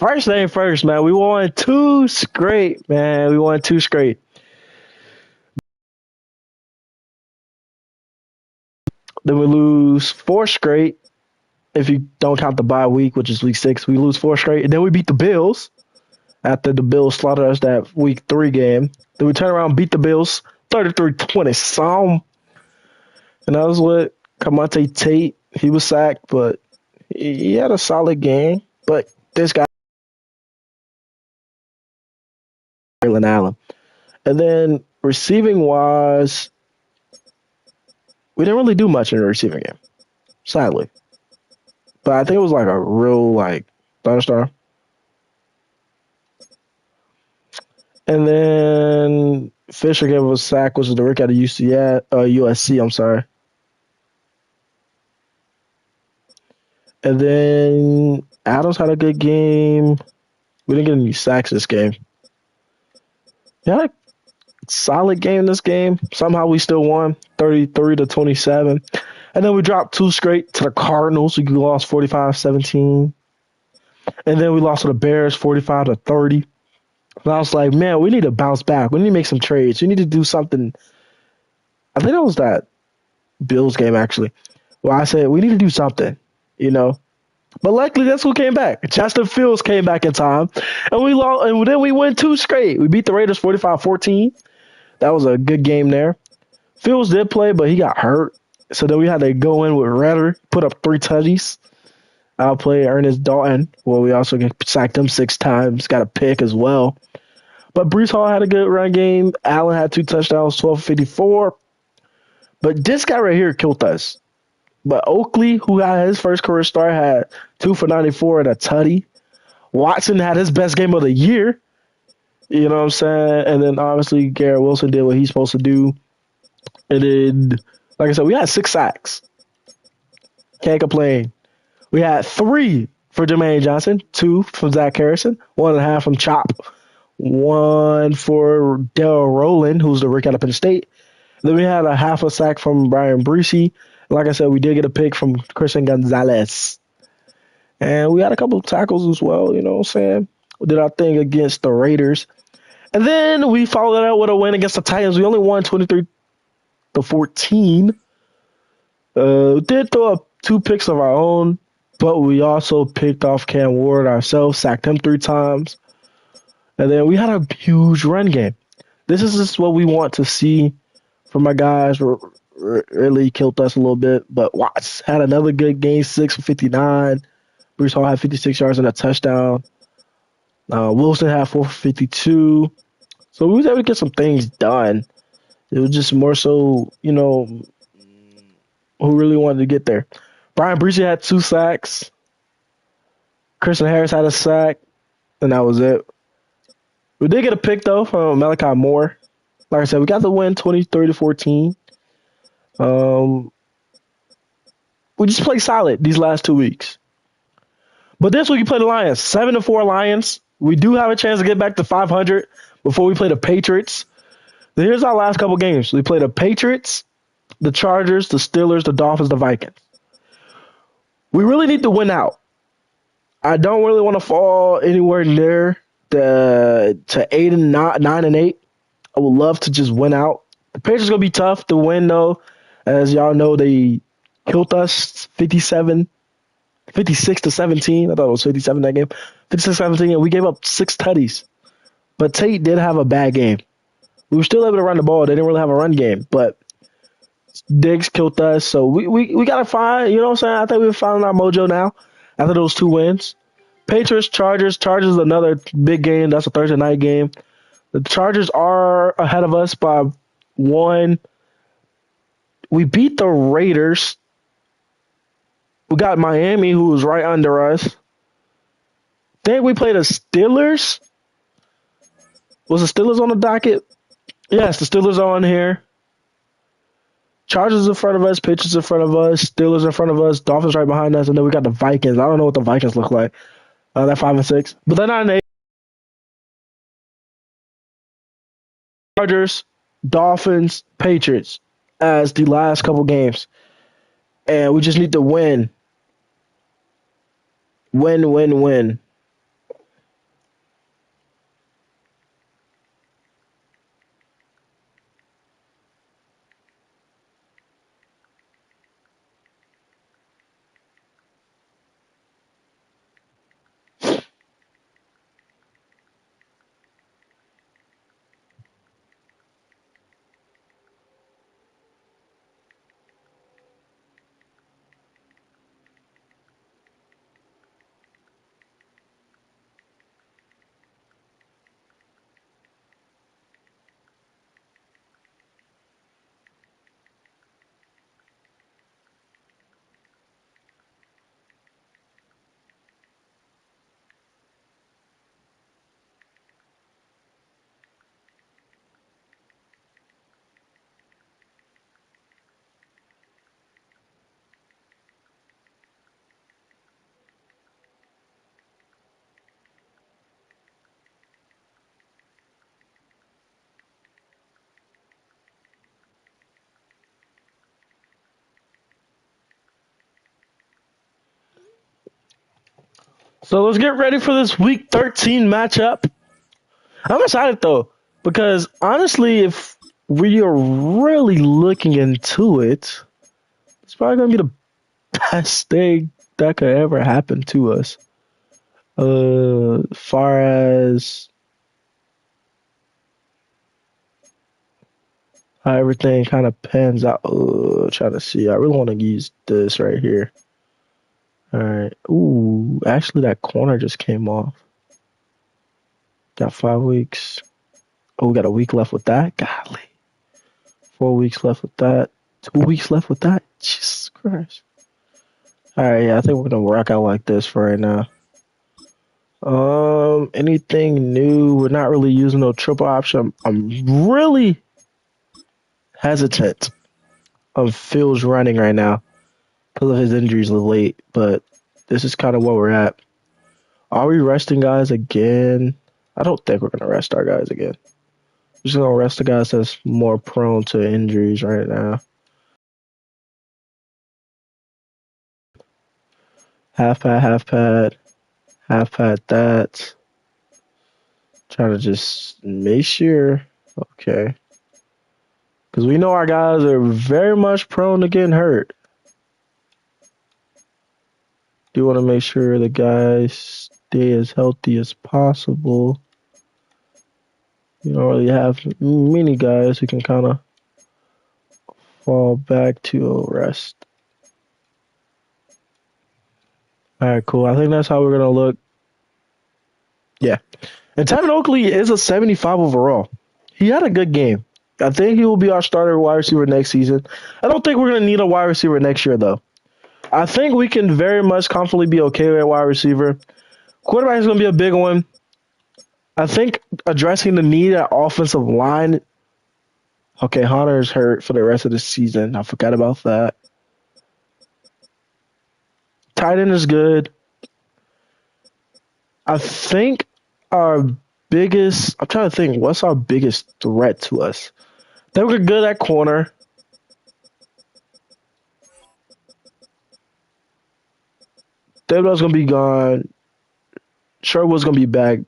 First thing first, man. We won two straight, man. We won two straight. Then we lose four straight. If you don't count the bye week, which is week 6, we lose four straight. And then we beat the Bills after the Bills slaughtered us that week 3 game. Then we turn around and beat the Bills 33-20 some. And that was what Kamante Tate, he was sacked, but he had a solid game. But this guy, Jalen Allen. And then receiving wise, we didn't really do much in the receiving game, sadly. But I think it was like a real thunderstorm. And then Fisher gave us a sack, which was the rookie out of USC. I'm sorry. And then Adams had a good game. We didn't get any sacks this game. He had a solid game this game. Somehow we still won 33-27. And then we dropped two straight to the Cardinals. We lost 45-17. And then we lost to the Bears 45-30. And I was like, man, we need to bounce back. We need to make some trades. We need to do something. I think that was that Bills game, actually, where I said we need to do something, you know. But luckily, that's who came back. Justin Fields came back in time. And we lost, and then we went two straight. We beat the Raiders 45-14. That was a good game there. Fields did play, but he got hurt. So then we had to go in with Redder, put up 3 touchies. Outplay Ernest Dalton. Well, we also sacked him 6 times. Got a pick as well. But Breece Hall had a good run game. Allen had 2 touchdowns, 12-54. But this guy right here killed us. But Oakley, who had his first career start, had 2 for 94 and a tutty. Watson had his best game of the year. You know what I'm saying? And then obviously Garrett Wilson did what he's supposed to do. And then, like I said, we had 6 sacks. Can't complain. We had 3 for Jermaine Johnson, 2 from Zach Harrison, 1.5 from Chop, 1 for Darrell Rowland, who's the rookie out of Penn State. Then we had a half a sack from Brian Breesy. Like I said, we did get a pick from Christian Gonzalez. And we had a couple of tackles as well, you know what I'm saying? We did our thing against the Raiders. And then we followed that with a win against the Titans. We only won 23-14. Did throw up 2 picks of our own, but we also picked off Cam Ward ourselves, sacked him 3 times. And then we had a huge run game. This is just what we want to see from our guys. Really killed us a little bit, but Watts had another good game, 6 for 59. Breece Hall had 56 yards and a touchdown. Wilson had 4 for 52. So we was able to get some things done. It was just more so, you know, who really wanted to get there. Brian Breesy had 2 sacks. Christian Harris had a sack, and that was it. We did get a pick, though, from Malachi Moore. Like I said, we got the win 23-14. We just played solid these last 2 weeks. But this week we play the Lions. 7-4 Lions. We do have a chance to get back to 500 before we play the Patriots. So here's our last couple games. We play the Patriots, the Chargers, the Steelers, the Dolphins, the Vikings. We really need to win out. I don't really want to fall anywhere near to 9-8. I would love to just win out. The Patriots are going to be tough to win, though. As y'all know, they killed us 56-17. I thought it was 57 that game. 56-17, and we gave up 6 tutties. But Tate did have a bad game. We were still able to run the ball. They didn't really have a run game, but Diggs killed us. So we got to find, you know what I'm saying? I think we've found our mojo now after those 2 wins. Patriots, Chargers. Chargers is another big game. That's a Thursday night game. The Chargers are ahead of us by 1. We beat the Raiders. We got Miami, who was right under us. Then we played the Steelers. Was the Steelers on the docket? Yes, the Steelers are on here. Chargers in front of us, Patriots in front of us, Steelers in front of us, Dolphins right behind us, and then we got the Vikings. I don't know what the Vikings look like. They're 5-6, but they're not an 8. Chargers, Dolphins, Patriots as the last couple games, and we just need to win. Win. So let's get ready for this Week 13 matchup. I'm excited though, because honestly, if we are really looking into it, it's probably gonna be the best thing that could ever happen to us. Far as how everything kind of pans out. Trying to see. I really want to use this right here. All right. Ooh, actually, that corner just came off. Got 5 weeks. Oh, we got a week left with that. Golly. 4 weeks left with that. 2 weeks left with that. Jesus Christ. All right, yeah, I think we're gonna rock out like this for right now. Anything new? We're not really using no triple option. I'm really hesitant of Phil's running right now because of his injuries of late, but this is kind of where we're at. Are we resting guys again? I don't think we're gonna rest our guys again. We're just gonna rest the guys that's more prone to injuries right now. Half pad, half pad, half pad that. Trying to just make sure. Okay. Because we know our guys are very much prone to getting hurt. Do want to make sure the guys stay as healthy as possible. You don't really have many guys who can kind of fall back to a rest. All right, cool. I think that's how we're going to look. Yeah. And Tevin Oakley is a 75 overall. He had a good game. I think he will be our starter wide receiver next season. I don't think we're going to need a wide receiver next year, though. I think we can very much comfortably be okay with a wide receiver. Quarterback is going to be a big one. I think addressing the need at offensive line. Okay, Hunter's hurt for the rest of the season. I forgot about that. Tight end is good. I think our biggest, I'm trying to think, what's our biggest threat to us? They were good at corner. Thibodeau's going to be gone. Sherwood's going to be back.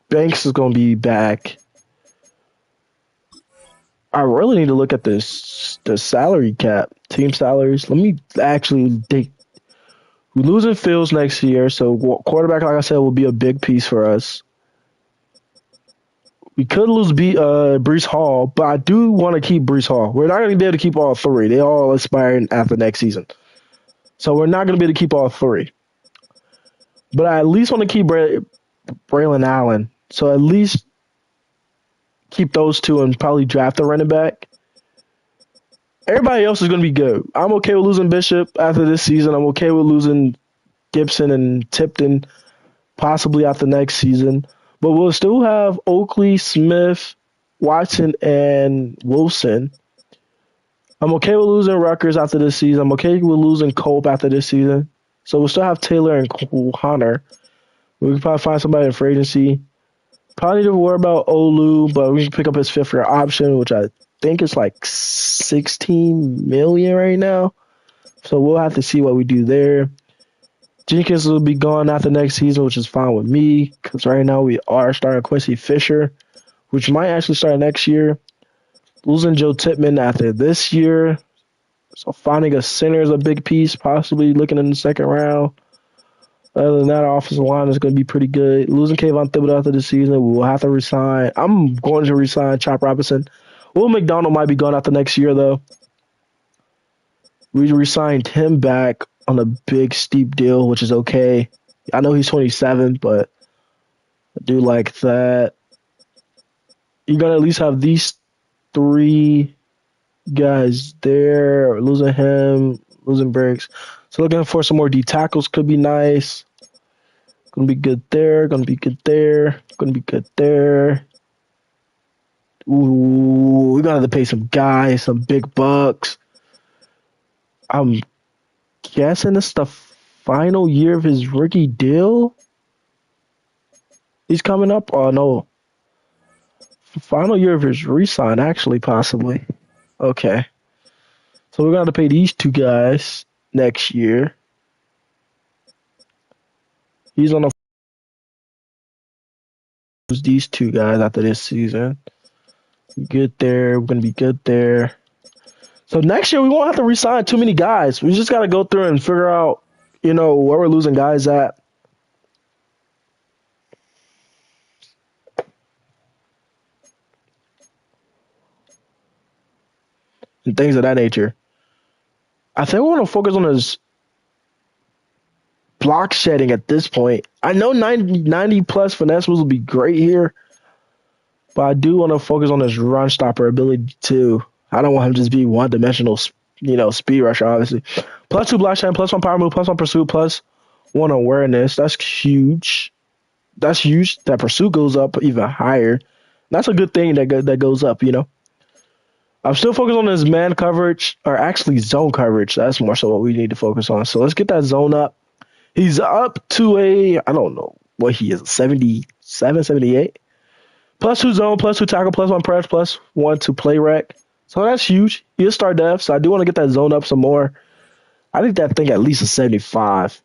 Banks is going to be back. I really need to look at this the salary cap, team salaries. Let me actually think. We're losing Fields next year, so quarterback, like I said, will be a big piece for us. We could lose Brees Hall, but I do want to keep Brees Hall. We're not going to be able to keep all three. They all expire after next season. So we're not going to be able to keep all three. But I at least want to keep Braylon Allen. So at least keep those two and probably draft a running back. Everybody else is going to be good. I'm okay with losing Bishop after this season. I'm okay with losing Gibson and Tipton possibly after next season. But we'll still have Oakley, Smith, Watson, and Wilson. I'm okay with losing Rutgers after this season. I'm okay with losing Cope after this season. So we'll still have Taylor and Hunter. We can probably find somebody in free agency. Probably need to worry about Olu, but we can pick up his fifth-year option, which I think is like $16 million right now. So we'll have to see what we do there. Jenkins will be gone after next season, which is fine with me, because right now we are starting Quincy Fisher, which might actually start next year. Losing Joe Tippmann after this year. So finding a center is a big piece, possibly looking in the second round. Other than that, our offensive line is going to be pretty good. Losing Kayvon Thibodeau after the season, we will have to resign. I'm going to resign Chop Robinson. Will McDonald might be gone after next year, though. We resigned him back on a big, steep deal, which is okay. I know he's 27, but I do like that. You're going to at least have these three guys there. Losing him, losing Briggs. So looking for some more D tackles could be nice. Gonna be good there. Gonna be good there. Gonna be good there. Ooh, we're gonna have to pay some guys, some big bucks. I'm guessing it's the final year of his rookie deal. He's coming up. Oh no, final year of his re-sign, actually, possibly. Okay, so we're gonna have to pay these two guys next year. He's on the these two guys after this season. Good there. We're gonna be good there. So next year we won't have to resign too many guys. We just gotta go through and figure out, where we're losing guys at. And things of that nature. I think we want to focus on his block shedding at this point. I know 90 plus finesse will be great here, but I do want to focus on his run stopper ability too. I don't want him to just be one dimensional, speed rusher, obviously. Plus 2 block shedding, plus 1 power move, plus 1 pursuit, plus 1 awareness. That's huge. That's huge. That pursuit goes up even higher. That's a good thing that goes up. I'm still focused on his man coverage, or actually zone coverage. That's more so what we need to focus on. So let's get that zone up. He's up to I don't know what he is, 77, 78. Plus 2 zone, plus 2 tackle, plus 1 press, plus 1 to play rec. So that's huge. He'll start dev, so I do want to get that zone up some more. I think that thing at least a 75.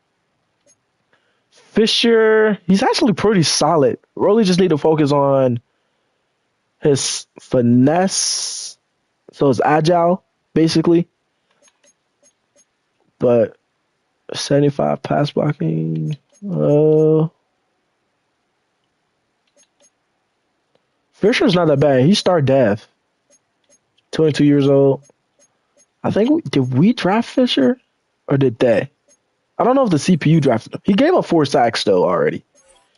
Fisher, he's actually pretty solid. Really just need to focus on his finesse. So it's agile, basically. But 75 pass blocking. Fisher's not that bad. He started dev. 22 years old. I think did we draft Fisher or did they? I don't know if the CPU drafted him. He gave up 4 sacks though already.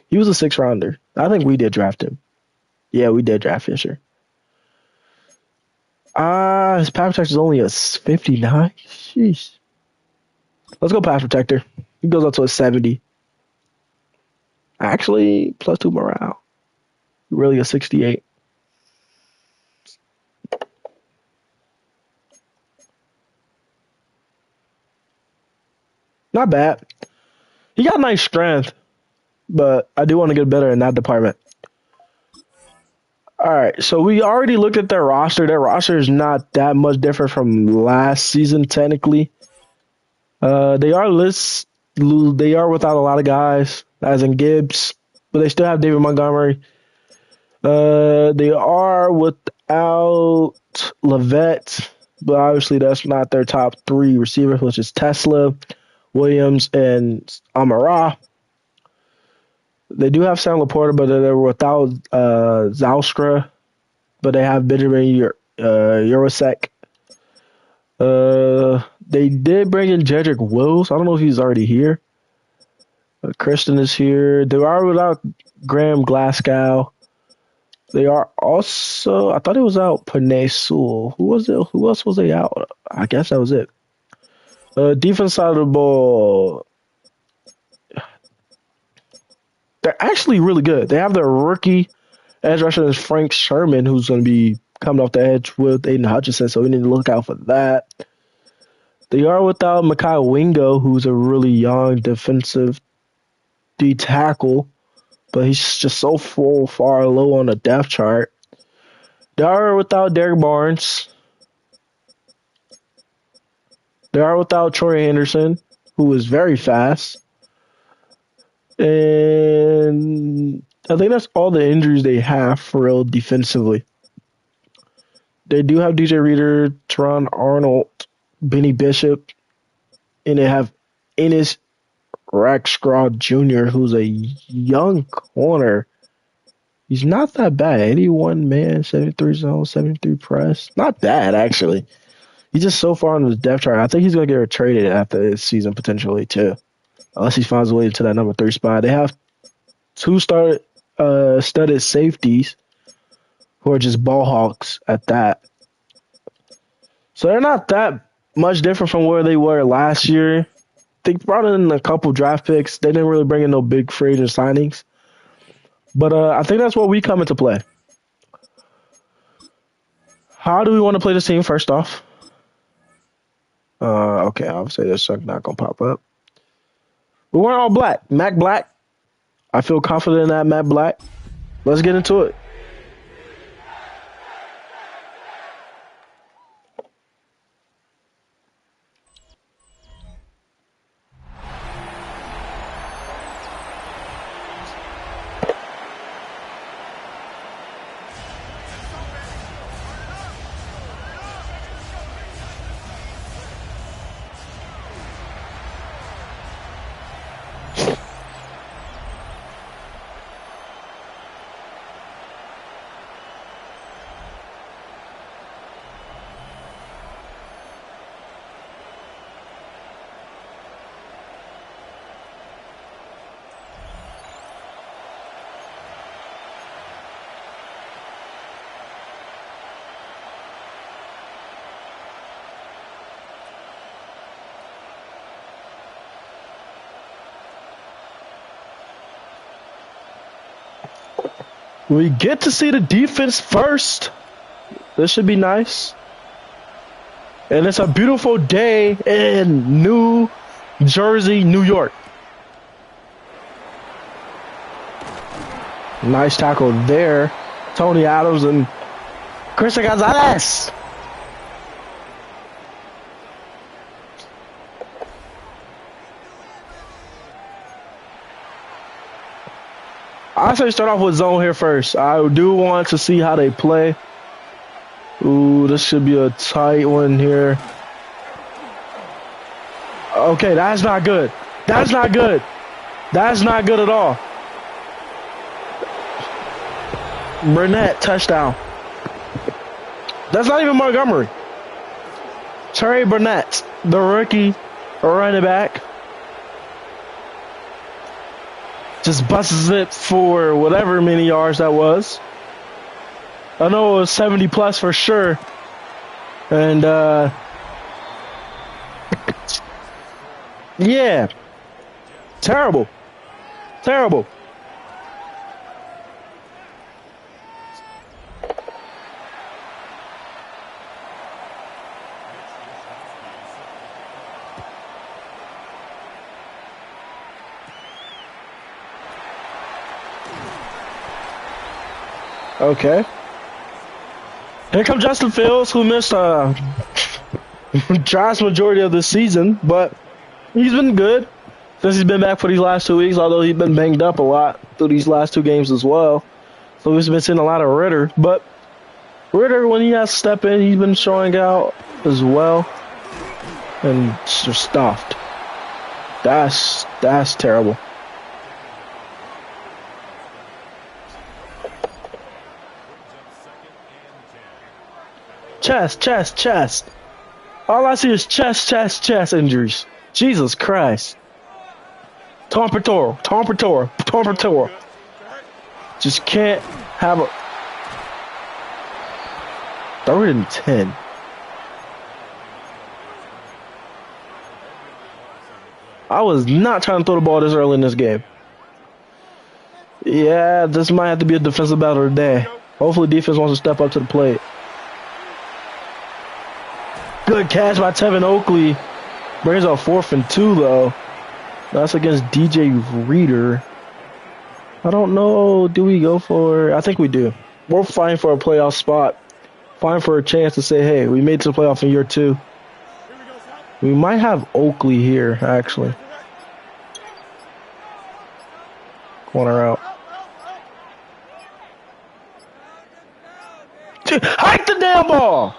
He was a 6th rounder. I think we did draft him. Yeah, we did draft Fisher. His pass protector is only a 59. Sheesh. Let's go pass protector. He goes up to a 70. Actually, plus 2 morale. Really a 68. Not bad. He got nice strength, but I do want to get better in that department. All right, so we already looked at their roster. Their roster is not that much different from last season, technically. They are without a lot of guys, as in Gibbs, but they still have David Montgomery. They are without Levette, but obviously that's not their top 3 receivers, which is Tesla, Williams, and Amara. They do have Sam Laporta, but they're without Zalskra, but they have Benjamin Eurosek. They did bring in Jedrick Wills. I don't know if he's already here. Kristen is here. They are without Graham Glasgow. They are also, I thought it was out Panay Sewell. Who was it? Who else was they out? I guess that was it. Defense side of the ball, they're actually really good. They have their rookie edge rusher is Frank Sherman, who's going to be coming off the edge with Aiden Hutchinson, so we need to look out for that. They are without Mekhi Wingo, who's a really young defensive D tackle, but he's just so far low on the depth chart. They are without Derek Barnes. They are without Troy Henderson, who is very fast. And I think that's all the injuries they have for real defensively. They do have DJ Reader, Teron Arnold, Benny Bishop, and they have Ennis Rackstraw Jr., who's a young corner. He's not that bad. 81 man, 73 zone, 73 press. Not bad, actually. He's just so far on the depth chart. I think he's going to get traded after this season, potentially, too. Unless he finds a way to that number 3 spot. They have 2 studded safeties who are just ball hawks at that. So they're not that much different from where they were last year. They brought in a couple draft picks. They didn't really bring in no big free agent signings. But I think that's where we come into play. How do we want to play this team, first off? Okay, obviously this is not going to pop up. We're wearing all black. Mac Black. I feel confident in that Mac Black. Let's get into it. We get to see the defense first. This should be nice. And it's a beautiful day in New Jersey, New York. Nice tackle there. Tony Adams and Christian Gonzalez. I say start off with zone here first. I do want to see how they play. Ooh, this should be a tight one here. Okay, that's not good. That's not good. That's not good at all. Burnett, touchdown. That's not even Montgomery. Terry Burnett, the rookie running back. Just busts it for whatever many yards that was. I know it was 70 plus for sure. And, yeah. Terrible. Terrible. Okay. Here comes Justin Fields, who missed a vast majority of the season, but he's been good since he's been back for these last 2 weeks, although he's been banged up a lot through these last 2 games as well. So we've been seeing a lot of Ritter, but Ritter, when he has to step in, he's been showing out as well. And just stuffed. That's terrible. Chest. All I see is chest injuries. Jesus Christ. Tom Pectoral. Just can't have a 3rd and 10. I was not trying to throw the ball this early in this game. Yeah, this might have to be a defensive battle today. Hopefully defense wants to step up to the plate. Good catch by Tevin Oakley. Brings up 4th and 2, though. That's against DJ Reader. I don't know. Do we go for... I think we do. We're fighting for a playoff spot. Fighting for a chance to say, hey, we made it to the playoff in year 2. We might have Oakley here, actually. Corner out. Hike the damn ball!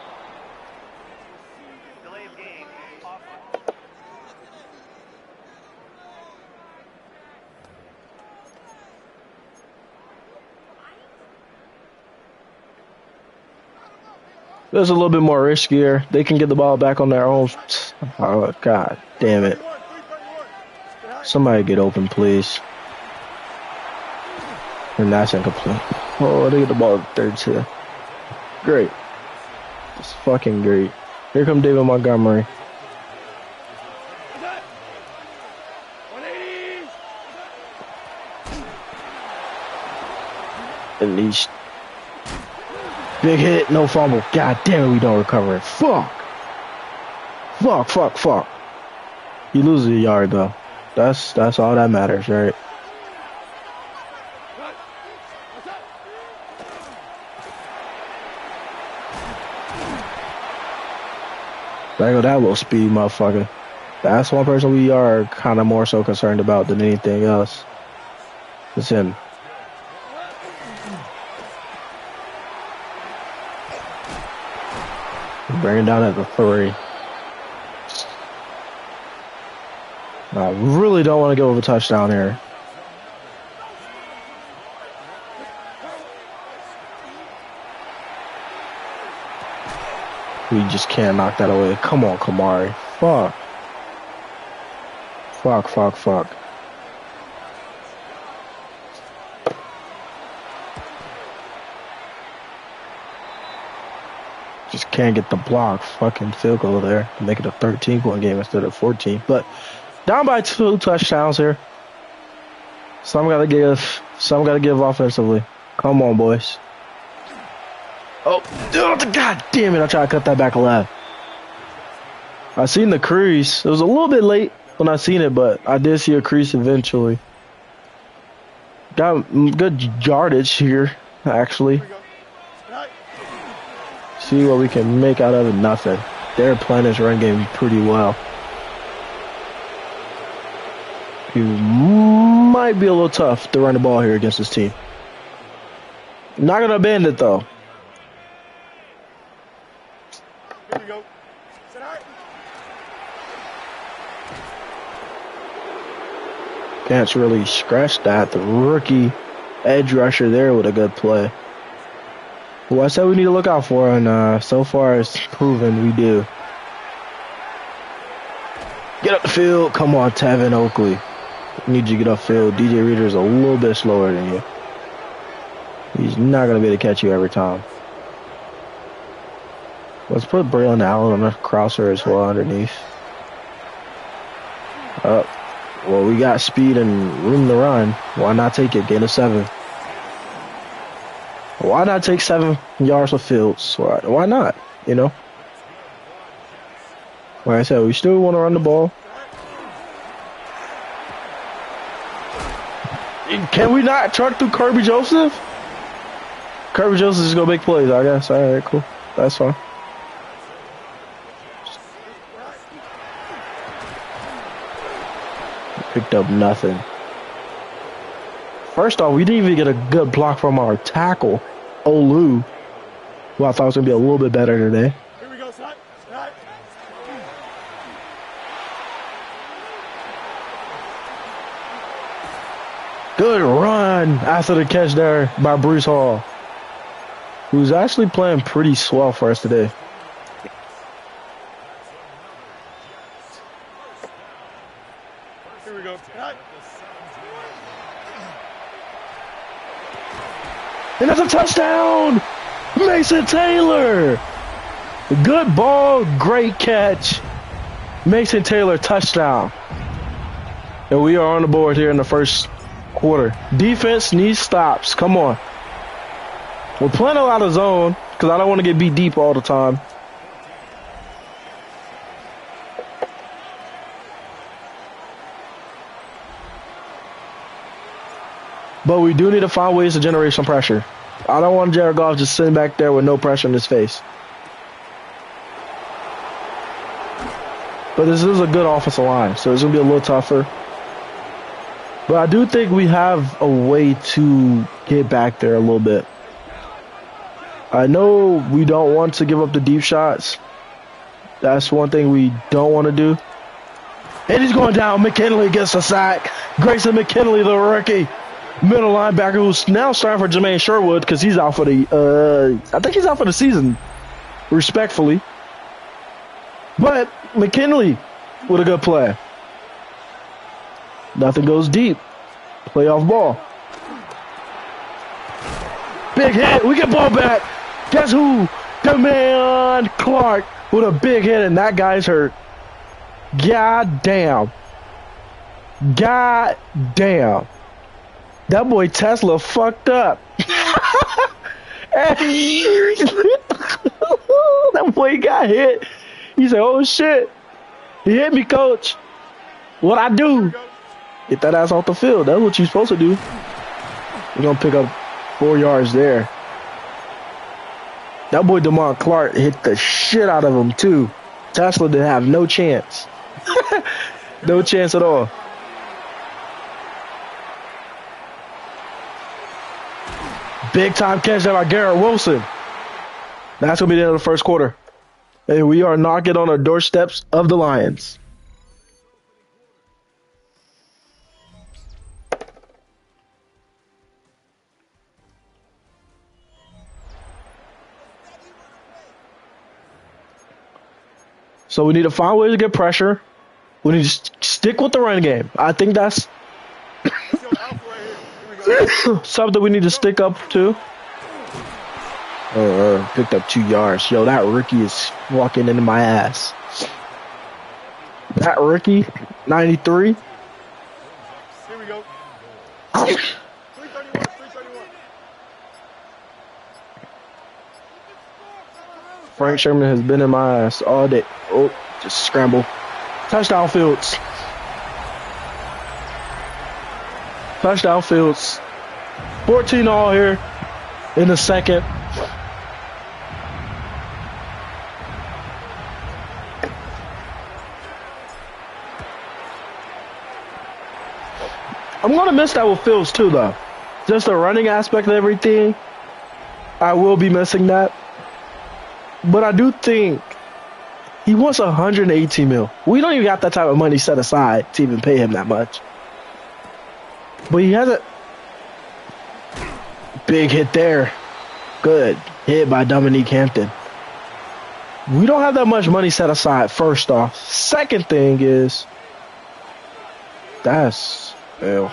This is a little bit more riskier. They can get the ball back on their own. Oh, God damn it. Somebody get open, please. And that's incomplete. Oh, they get the ball at 32. Great. Just fucking great. Here come David Montgomery. At least. Big hit, no fumble. God damn it, we don't recover it. Fuck. You lose a yard, though. That's all that matters, right? There go that little speed, motherfucker. That's one person we are kind of more so concerned about than anything else. It's him. Bring it down at the 3. I really don't want to go with a touchdown here. We just can't knock that away. Come on, Kamari. Fuck. Just can't get the block. Fucking field goal there to make it a 13-point game instead of 14. But down by 2 touchdowns here. Some gotta give offensively. Come on, boys. Oh, God damn it. I tried to cut that back left. I seen the crease. It was a little bit late when I seen it, but I did see a crease eventually. Got good yardage here, actually. See what we can make out of it. Nothing. They're playing this run game pretty well. He might be a little tough to run the ball here against this team. Not going to bend it, though. Here we go. Can't really scratch that. The rookie edge rusher there with a good play. What I said we need to look out for, and so far it's proven we do. Get up the field. Come on, Tevin Oakley. We need you to get upfield. DJ Reader's a little bit slower than you. He's not going to be able to catch you every time. Let's put Braylon Allen on the crosser as well underneath. Up. Well, we got speed and room to run. Why not take it? Gain of 7. Why not take 7 yards of fields? Why not? You know? Like I said, we still want to run the ball. Can we not truck through Kirby Joseph? Kirby Joseph is going to make plays, I guess. All right, cool. That's fine. Picked up nothing. First off, we didn't even get a good block from our tackle, Olu, who I thought was going to be a little bit better today. Here we go, slide. Good run after the catch there by Bruce Hall, who's actually playing pretty swell for us today. Here we go. And that's a touchdown! Mason Taylor! Good ball, great catch. Mason Taylor, touchdown. And we are on the board here in the first quarter. Defense needs stops. Come on. We're playing a lot of zone because I don't want to get beat deep all the time. But we do need to find ways to generate some pressure. I don't want Jared Goff just sitting back there with no pressure in his face. But this is a good offensive line, so it's going to be a little tougher. But I do think we have a way to get back there a little bit. I know we don't want to give up the deep shots. That's one thing we don't want to do. And he's going down. McKinley gets a sack. Grayson McKinley, the rookie. Middle linebacker who's now starting for Jermaine Sherwood because he's out for the, I think he's out for the season, respectfully. But McKinley with a good play. Nothing goes deep. Playoff ball. Big hit. We get ball back. Guess who? Damian Clark with a big hit, and that guy's hurt. God damn. God damn. That boy Tesla fucked up. That boy got hit. He said, oh shit. He hit me, coach. What I do? Get that ass off the field. That's what you're supposed to do. We're going to pick up 4 yards there. That boy Damon Clark hit the shit out of him, too. Tesla didn't have no chance. No chance at all. Big time catch there by Garrett Wilson. That's going to be the end of the first quarter. And we are knocking on the doorsteps of the Lions. So we need to find ways to get pressure. We need to stick with the run game. I think that's something we need to stick up to. Picked up 2 yards. Yo, that rookie is walking into my ass. That rookie, 93. Here we go. 331. Frank Sherman has been in my ass all day. Oh, just scramble. Touchdown Fields. Touchdown Fields. 14 all here in the second. I'm going to miss that with Fields too, though. Just the running aspect of everything. I will be missing that. But I do think he wants 118 mil. We don't even got that type of money set aside to even pay him that much. But he has a big hit there. Good hit by Dominique Hampton. We don't have that much money set aside, first off. Second thing is, that's, well,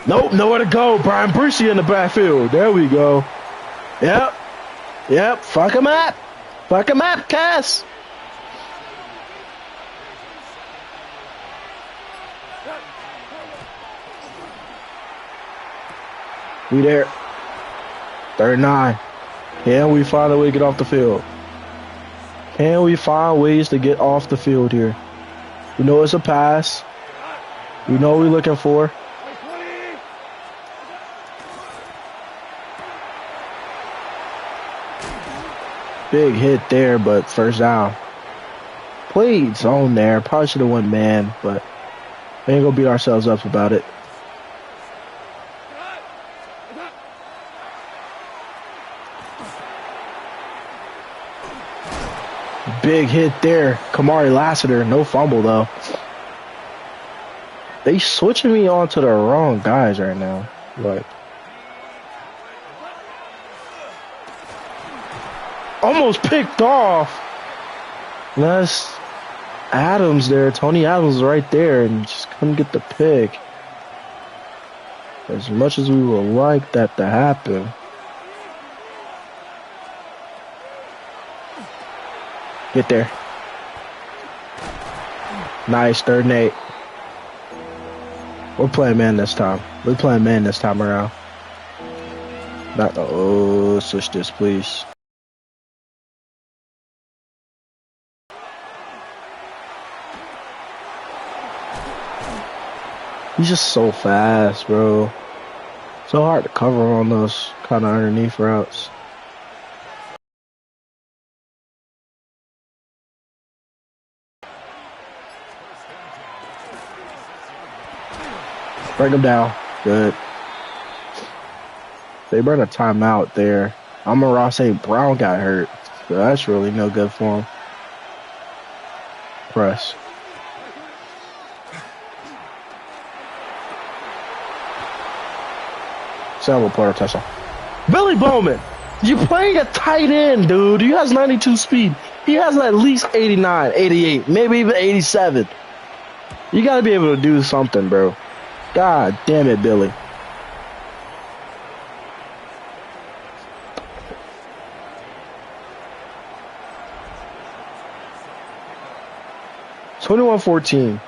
nope, nowhere to go. Brian Brucey in the backfield. There we go. Yep. Fuck him up. Fuck him up, Cass. We there. 39. Can we find a way to get off the field? Can we find ways to get off the field here? We know it's a pass. We know what we're looking for. Big hit there, but first down. Played zone there. Probably should have went man, but we ain't gonna beat ourselves up about it. Big hit there. Kamari Lassiter. No fumble, though. They switching me on to the wrong guys right now. Like, almost picked off. That's Adams there. Tony Adams right there and just couldn't get the pick. As much as we would like that to happen. Get there. Nice, 3rd and 8. We're playing man this time. We're playing man this time around. Not, oh, switch this, please. He's just so fast, bro. So hard to cover on those kind of underneath routes. Break him down. Good. They brought a timeout there. Amon-Ra St. Brown got hurt. So that's really no good for him. Press. Several player touchdown. Billy Bowman, you playing a tight end, dude. He has 92 speed. He has at least 89, 88, maybe even 87. You got to be able to do something, bro. God damn it, Billy. (21-14).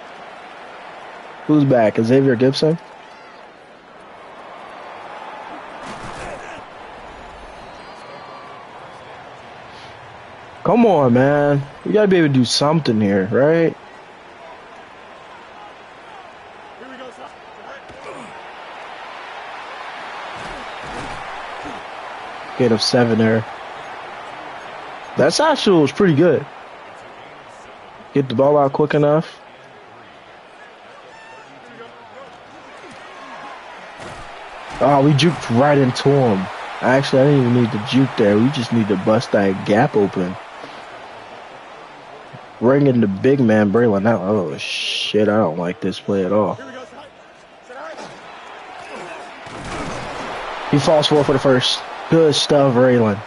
Who's back? Xavier Gibson? Come on, man. We gotta be able to do something here, right? Gain of 7 there. That's actually was pretty good. Get the ball out quick enough. Oh, we juked right into him. Actually, I didn't even need to juke there. We just need to bust that gap open. Bringing the big man Braylon out. Oh, shit. I don't like this play at all. He falls forward for the first. Good stuff, Braylon.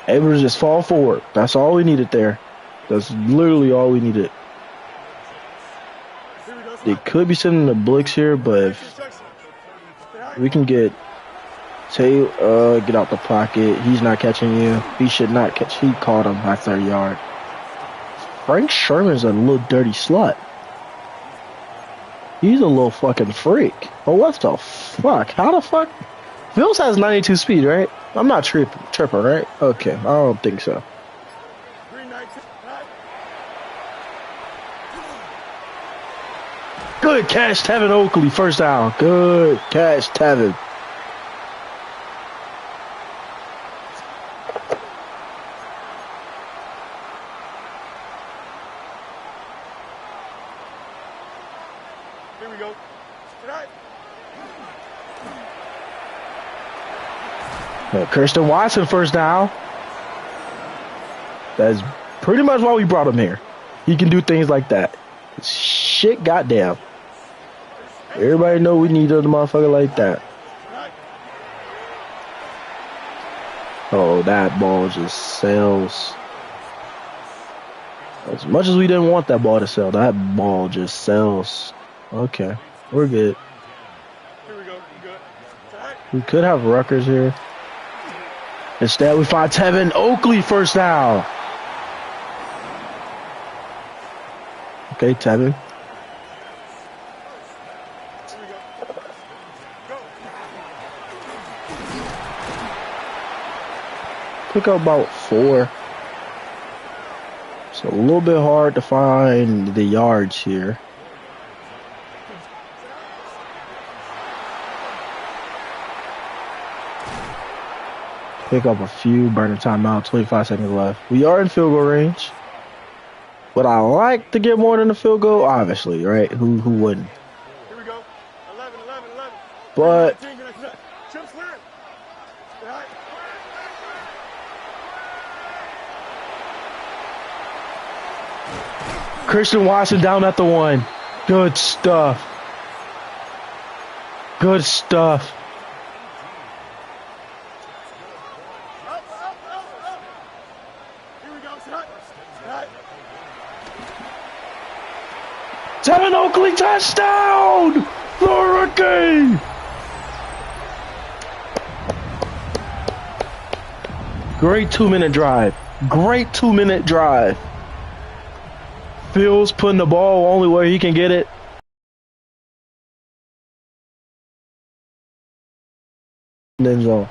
Able to just fall forward. That's all we needed there. That's literally all we needed. They could be sending the blitz here, but if we can get Taylor, get out the pocket. He's not catching you. He should not catch. He caught him at 30 yard. Frank Sherman's a little dirty slut. He's a little fucking freak. Oh, what the fuck? How the fuck? Vils has 92 speed, right? I'm not tripping, right? Okay, I don't think so. Green 19. Good catch, Tevin Oakley, first down. Good catch, Tevin. Here we go. Right. Christian Watson, first down. That's pretty much why we brought him here. He can do things like that. Shit, goddamn. Everybody know we need a motherfucker like that. Oh, that ball just sells. As much as we didn't want that ball to sell, that ball just sells. Okay, we're good. Here we go. Good. We could have Rutgers here. Instead, we find Tevin Oakley, first down. Okay, Tevin. Pick up about 4. It's a little bit hard to find the yards here. Pick up a few, burn a timeout, 25 seconds left. We are in field goal range. Would I like to get more than a field goal? Obviously, right? Who wouldn't? Here we go. 11. But Christian Watson down at the 1. Good stuff. Good stuff. Here we go. Tevin Oakley touchdown! The rookie! Great 2-minute drive. Great 2-minute drive. Fields putting the ball only where he can get it. End zone.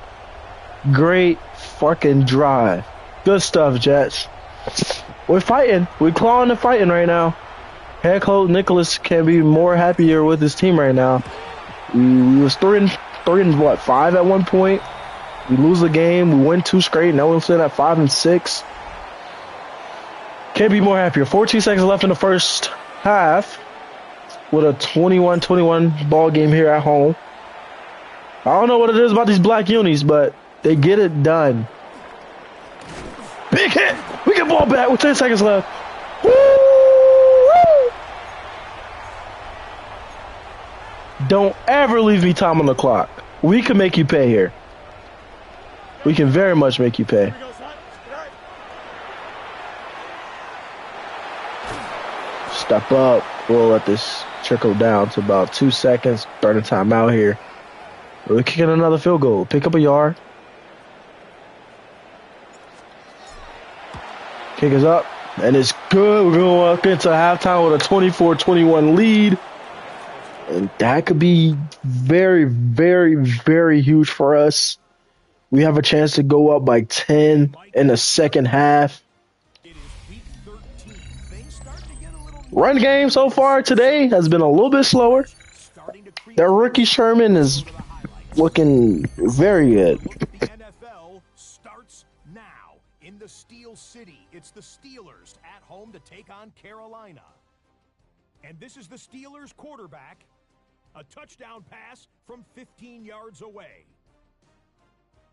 Great fucking drive. Good stuff, Jets. We're fighting. We're clawing and fighting right now. Head coach Nicholas can be more happier with his team right now. We was 3 and 5 at one point. We lose the game. We win 2 straight. Now we're sitting at 5 and 6. Can't be more happier. 14 seconds left in the first half with a 21-21 ball game here at home. I don't know what it is about these black unis, but they get it done. Big hit. We get ball back with 10 seconds left. Woo! Don't ever leave me time on the clock. We can make you pay here. We can very much make you pay. Step up. We'll let this trickle down to about 2 seconds. Burn a timeout here. We're kicking another field goal. Pick up a yard. Kick is up. And it's good. We're going to walk into halftime with a 24-21 lead. And that could be very, very, very huge for us. We have a chance to go up by 10 in the second half. Run game so far today has been a little bit slower. That rookie Sherman is looking very good. The NFL starts now in the Steel City. It's the Steelers at home to take on Carolina. And this is the Steelers quarterback. A touchdown pass from 15 yards away.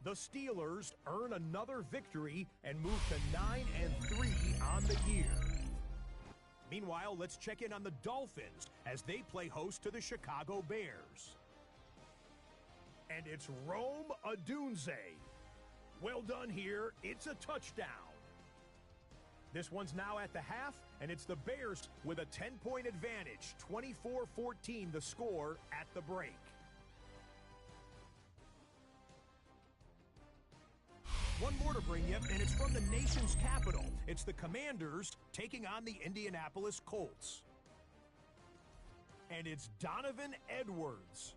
The Steelers earn another victory and move to 9-3 on the year. Meanwhile, let's check in on the Dolphins as they play host to the Chicago Bears. And it's Rome Odunze. Well done here. It's a touchdown. This one's now at the half, and it's the Bears with a 10-point advantage. 24-14 the score at the break. One more to bring you, and it's from the nation's capital. It's the Commanders taking on the Indianapolis Colts. And it's Donovan Edwards.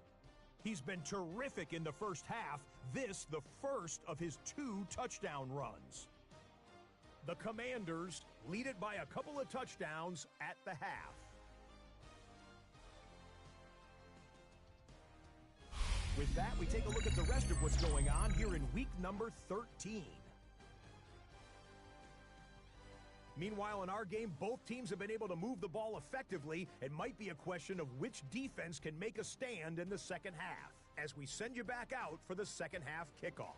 He's been terrific in the first half. This, the first of his 2 touchdown runs. The Commanders lead it by a couple of touchdowns at the half. With that, we take a look at the rest of what's going on here in week number 13. Meanwhile, in our game, both teams have been able to move the ball effectively. It might be a question of which defense can make a stand in the second half, as we send you back out for the second half kickoff.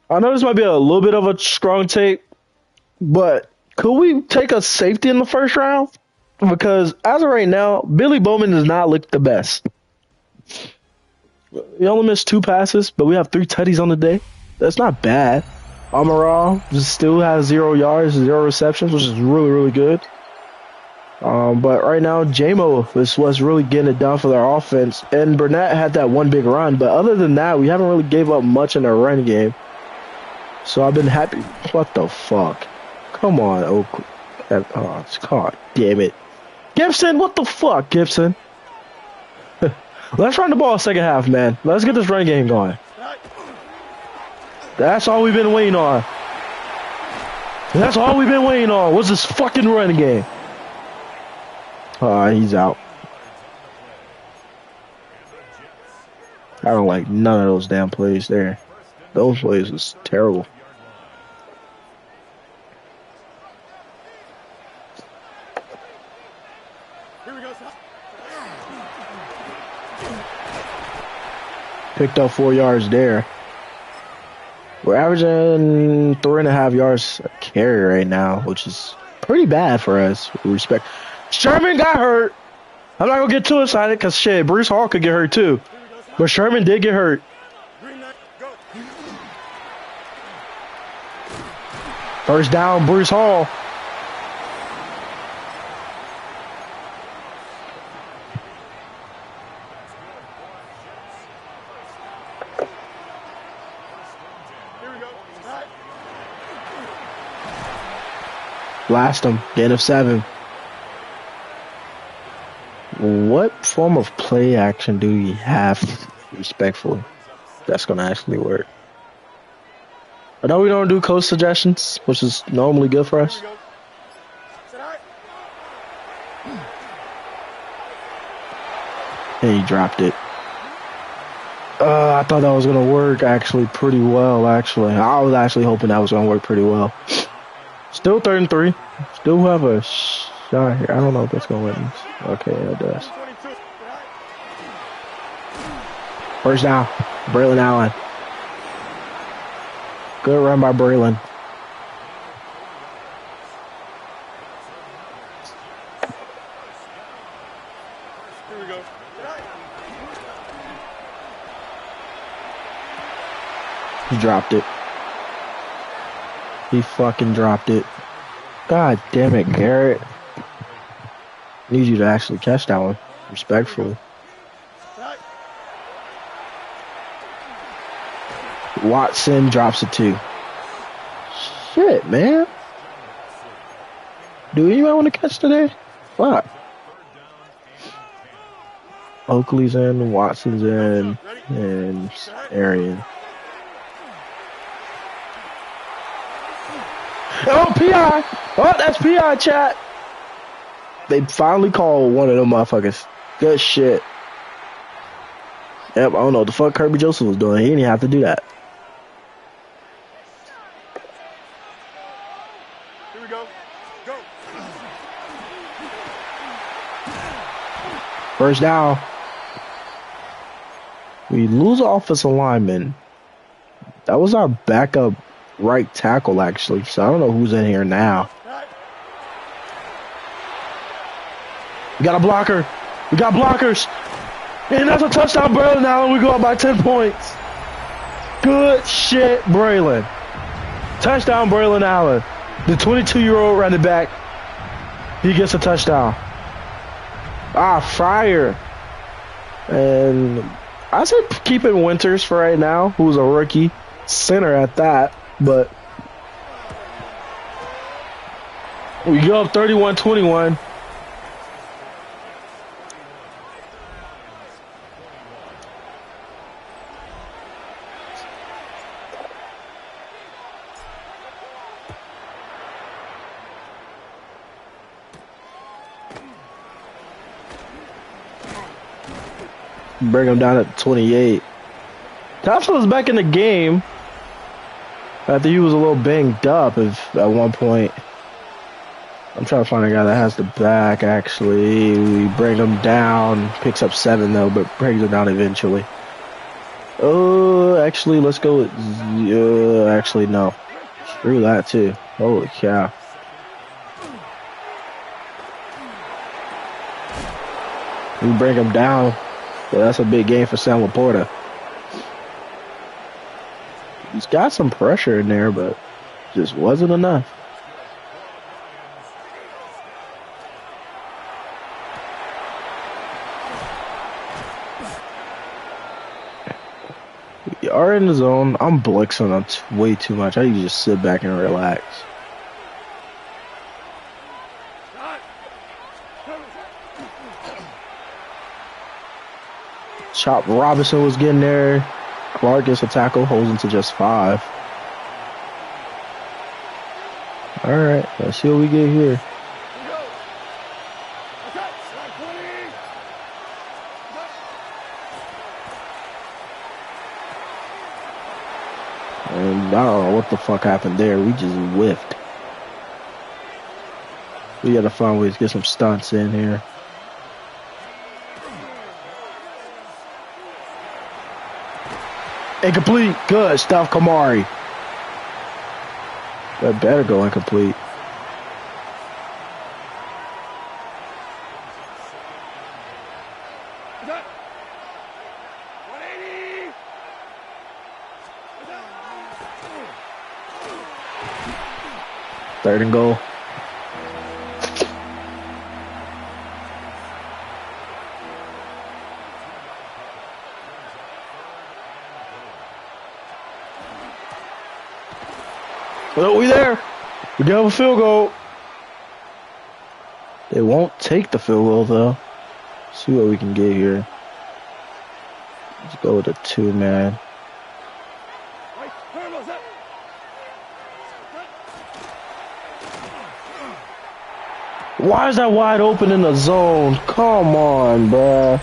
I know this might be a little bit of a strong take, but could we take a safety in the first round? Because as of right now, Billy Bowman does not look the best. We only missed 2 passes, but we have 3 tutties on the day. That's not bad. Amaral still has 0 yards, 0 receptions, which is really, really good. But right now, JMO is what's really getting it done for their offense. And Burnett had that one big run, but other than that, we haven't really gave up much in their run game. So I've been happy. What the fuck? Come on, Oakley. Oh, God damn it. Gibson, what the fuck, Gibson? Let's run the ball second half, man. Let's get this run game going. That's all we've been waiting on. That's all we've been waiting on was this fucking run game. He's out. I don't like none of those damn plays there. Those plays was terrible. Here we go. Picked up 4 yards there. We're averaging 3.5 yards a carry right now, which is pretty bad for us. With respect. Sherman got hurt. I'm not gonna get too excited because shit, Bruce Hall could get hurt too. But Sherman did get hurt. First down, Bruce Hall. Blast him. Gain of 7. What form of play action do we have, respectfully, that's going to actually work? I know we don't do coach suggestions, which is normally good for us. And he dropped it. I thought that was going to work actually pretty well, actually. I was actually hoping that was going to work pretty well. Still 3rd and 3. Still have a shot here. I don't know if that's going to win. Okay, it does. First down. Braylon Allen. Good run by Braylon. Here we go. He dropped it. He fucking dropped it. God damn it, Garrett. Need you to actually catch that one, respectfully. Watson drops it too. Shit, man. Do anybody want to catch today? Fuck. Oakley's in, Watson's in, and Arian. Oh, PI! Oh, that's PI, chat! They finally called one of them motherfuckers. Good shit. Yep, I don't know what the fuck Kirby Joseph was doing. He didn't have to do that. Here we go. Go. First down. We lose offensive lineman. That was our backup right tackle, actually. So I don't know who's in here now. We got a blocker. We got blockers. And that's a touchdown, Braylon. Now we go up by 10 points. Good shit, Braylon. Touchdown, Braylon Allen. The 22-year-old running back. He gets a touchdown. Fire. And I said keeping Winters for right now, who's a rookie. Center at that. But We go up 31-21. Bring him down at 28. Thompson was back in the game after he was a little banged up at one point. I'm trying to find a guy that has the back, actually. We bring him down. Picks up 7, though, but brings him down eventually. Oh, actually, let's go with... actually, no. Screw that, too. Holy cow. We bring him down. So that's a big game for San Laporta. He's got some pressure in there, but just wasn't enough. We are in the zone. I'm blitzing on way too much. I need to just sit back and relax. Chop Robinson was getting there. Clark gets a tackle, holds him to just 5. All right, let's see what we get here. And I don't know what the fuck happened there. We just whiffed. We gotta find ways to get some stunts in here. Incomplete. Good stuff, Kamari. That better go incomplete. Third and goal. Well, we there. We do have a field goal. They won't take the field goal, though. See what we can get here. Let's go with a 2-man. Why is that wide open in the zone? Come on, bruh.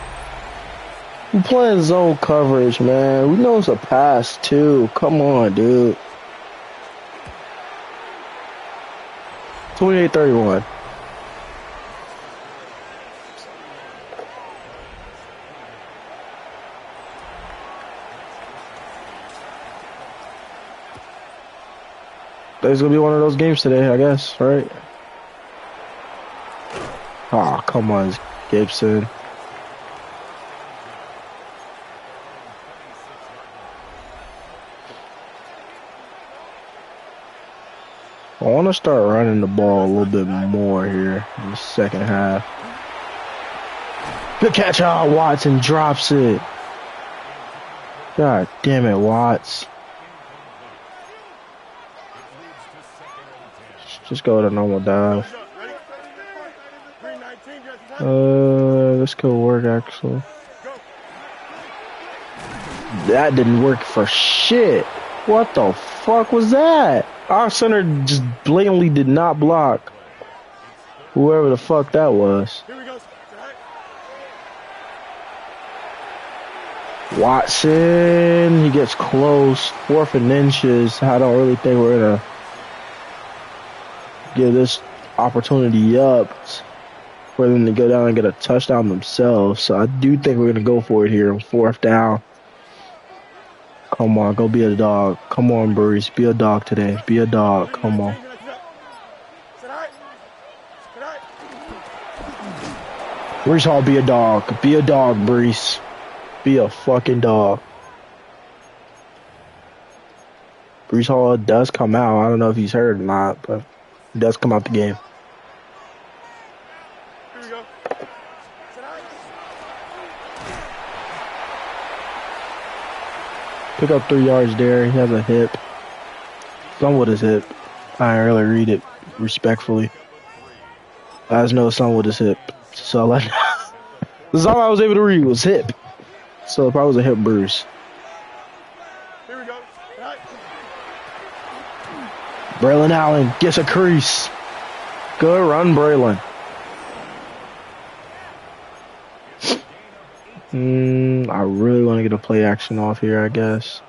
We're playing zone coverage, man. We know it's a pass, too. Come on, dude. 28-31. There's gonna be one of those games today, I guess, right? Oh, come on, Gibson. I want to start running the ball a little bit more here in the second half. Good catch. Oh, Watson drops it. God damn it, Watts. Just go with a normal dive. This could work, actually. That didn't work for shit. What the fuck was that? Our center just blatantly did not block whoever the fuck that was. Watson, he gets close. 4th and inches. I don't really think we're going to give this opportunity up for them to go down and get a touchdown themselves. So I do think we're going to go for it here on 4th down. Come on, go be a dog. Come on, Bruce. Be a dog today. Be a dog. Come on. Brees Hall, be a dog. Be a dog, Brees. Be a fucking dog. Brees Hall does come out. I don't know if he's hurt or not, but he does come out the game. Here we go. Pick up 3 yards there. He has a hip. Somewhat his hip. I didn't really read it respectfully. I just know something with his hip. So like, this is all I was able to read was hip. So it probably was a hip bruise. Here we go. Right. Braylon Allen gets a crease. Good run, Braylon. I really want to get a play action off here, I guess.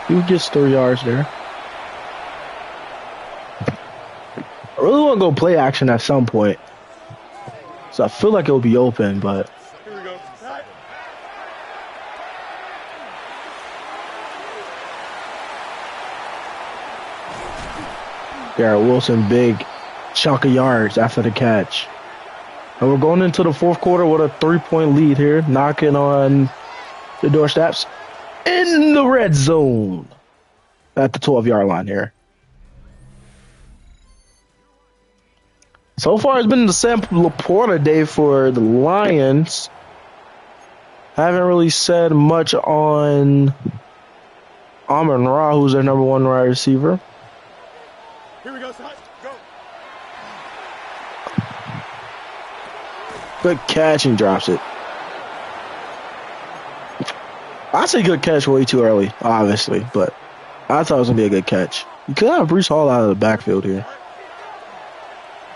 He gets 3 yards there. I really want to go play action at some point. So I feel like it'll be open, but. Here we go. Right. Garrett Wilson, big chunk of yards after the catch. And we're going into the fourth quarter with a 3-point lead here, knocking on the doorsteps in the red zone at the 12-yard line here. So far, it's been the Sam Laporta day for the Lions. Haven't really said much on Amon-Ra, who's their number 1 wide receiver. Here we go. Side. Go. Good catch and drops it. I say good catch way too early, obviously, but I thought it was going to be a good catch. You could have Breece Hall out of the backfield here.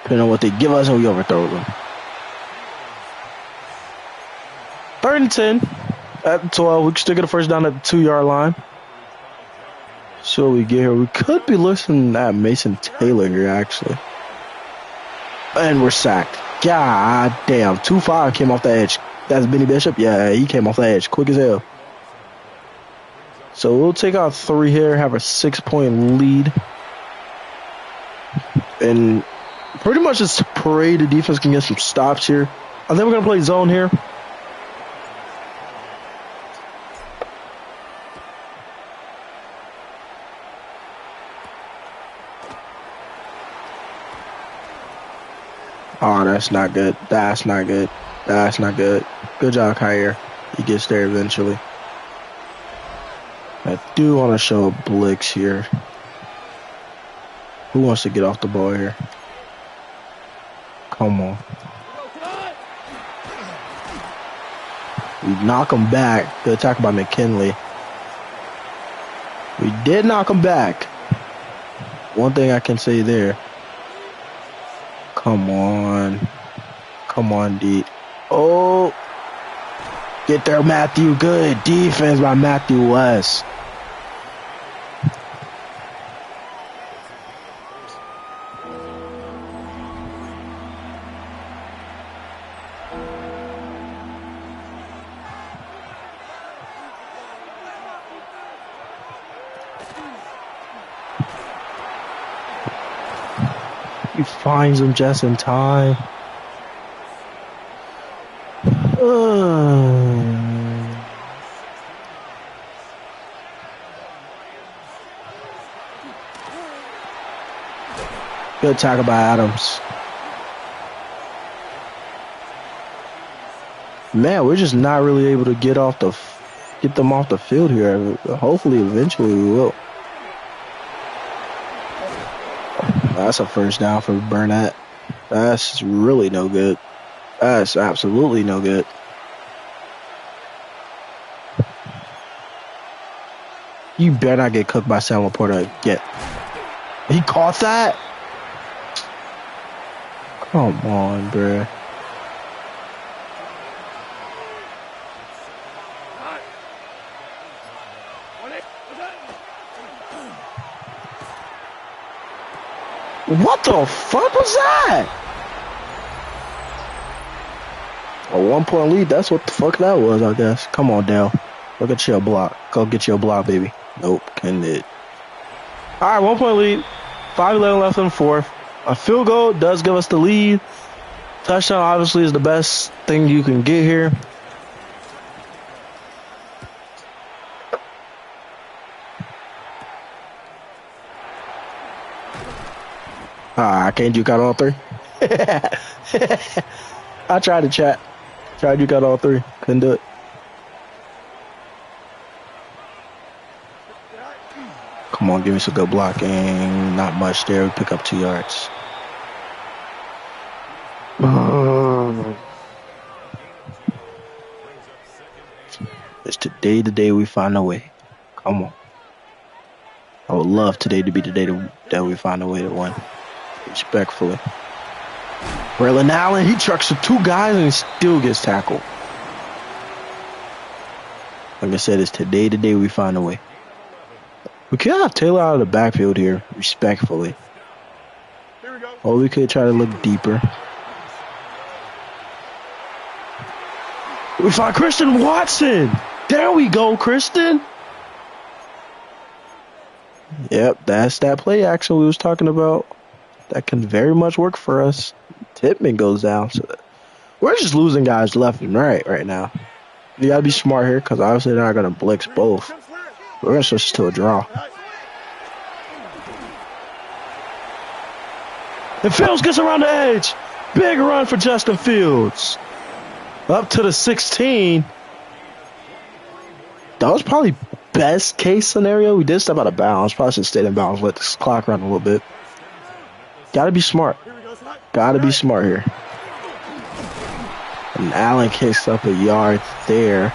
Depending on what they give us and we overthrow them. 3rd and 10 at the 12. We can still get a first down at the 2-yard line. So we get here. We could be looking at Mason Taylor here, actually. And we're sacked. God damn. 2-5 came off the edge. That's Benny Bishop? Yeah, he came off the edge. Quick as hell. So we'll take out 3 here, have a 6-point lead. And pretty much just pray the defense can get some stops here. I think we're going to play zone here. Oh, that's not good. That's not good. That's not good. Good job, Kyer. He gets there eventually. I do want to show a blitz here. Who wants to get off the ball here? Come on. We knock him back. Good tackle by McKinley. We did knock him back. One thing I can say there. Come on. Come on, D. Oh. Get there, Matthew. Good defense by Matthew West. He finds him just in time. Good tackle by Adams. Man, we're just not really able to get them off the field here. Hopefully, eventually we will. That's a first down for Burnett. That's really no good. That's absolutely no good. You better not get cooked by Sam Laporta yet. He caught that? Come on, bruh. What the fuck was that? A 1-point lead. That's what the fuck that was, I guess. Come on, Dale. Go get your block. Go get your block, baby. Nope. Couldn't hit. All right, 1-point lead. 5:11 left in the fourth. A field goal does give us the lead. Touchdown, obviously, is the best thing you can get here. I can't juke out all 3. I tried to chat. Tried to juke out all 3. Couldn't do it. on, give me some good blocking. Not much there. We pick up 2 yards. It's today the day we find a way. Come on. I would love today to be the day that we find a way to win. Respectfully. Braylon Allen, he trucks with 2 guys and he still gets tackled. Like I said, it's today the day we find a way. We could have Taylor out of the backfield here, respectfully. Or we could try to look deeper. We find Christian Watson. There we go, Christian. Yep, that's that play action we was talking about. That can very much work for us. Tippmann goes down. So we're just losing guys left and right now. You got to be smart here because obviously they're not going to blitz both. We're going to switch to a draw. And Fields gets around the edge. Big run for Justin Fields. Up to the 16. That was probably best case scenario. We did step out of bounds. Probably should stay in bounds. Let this clock run a little bit. Got to be smart. Got to be smart here. And Allen kicks up a yard there.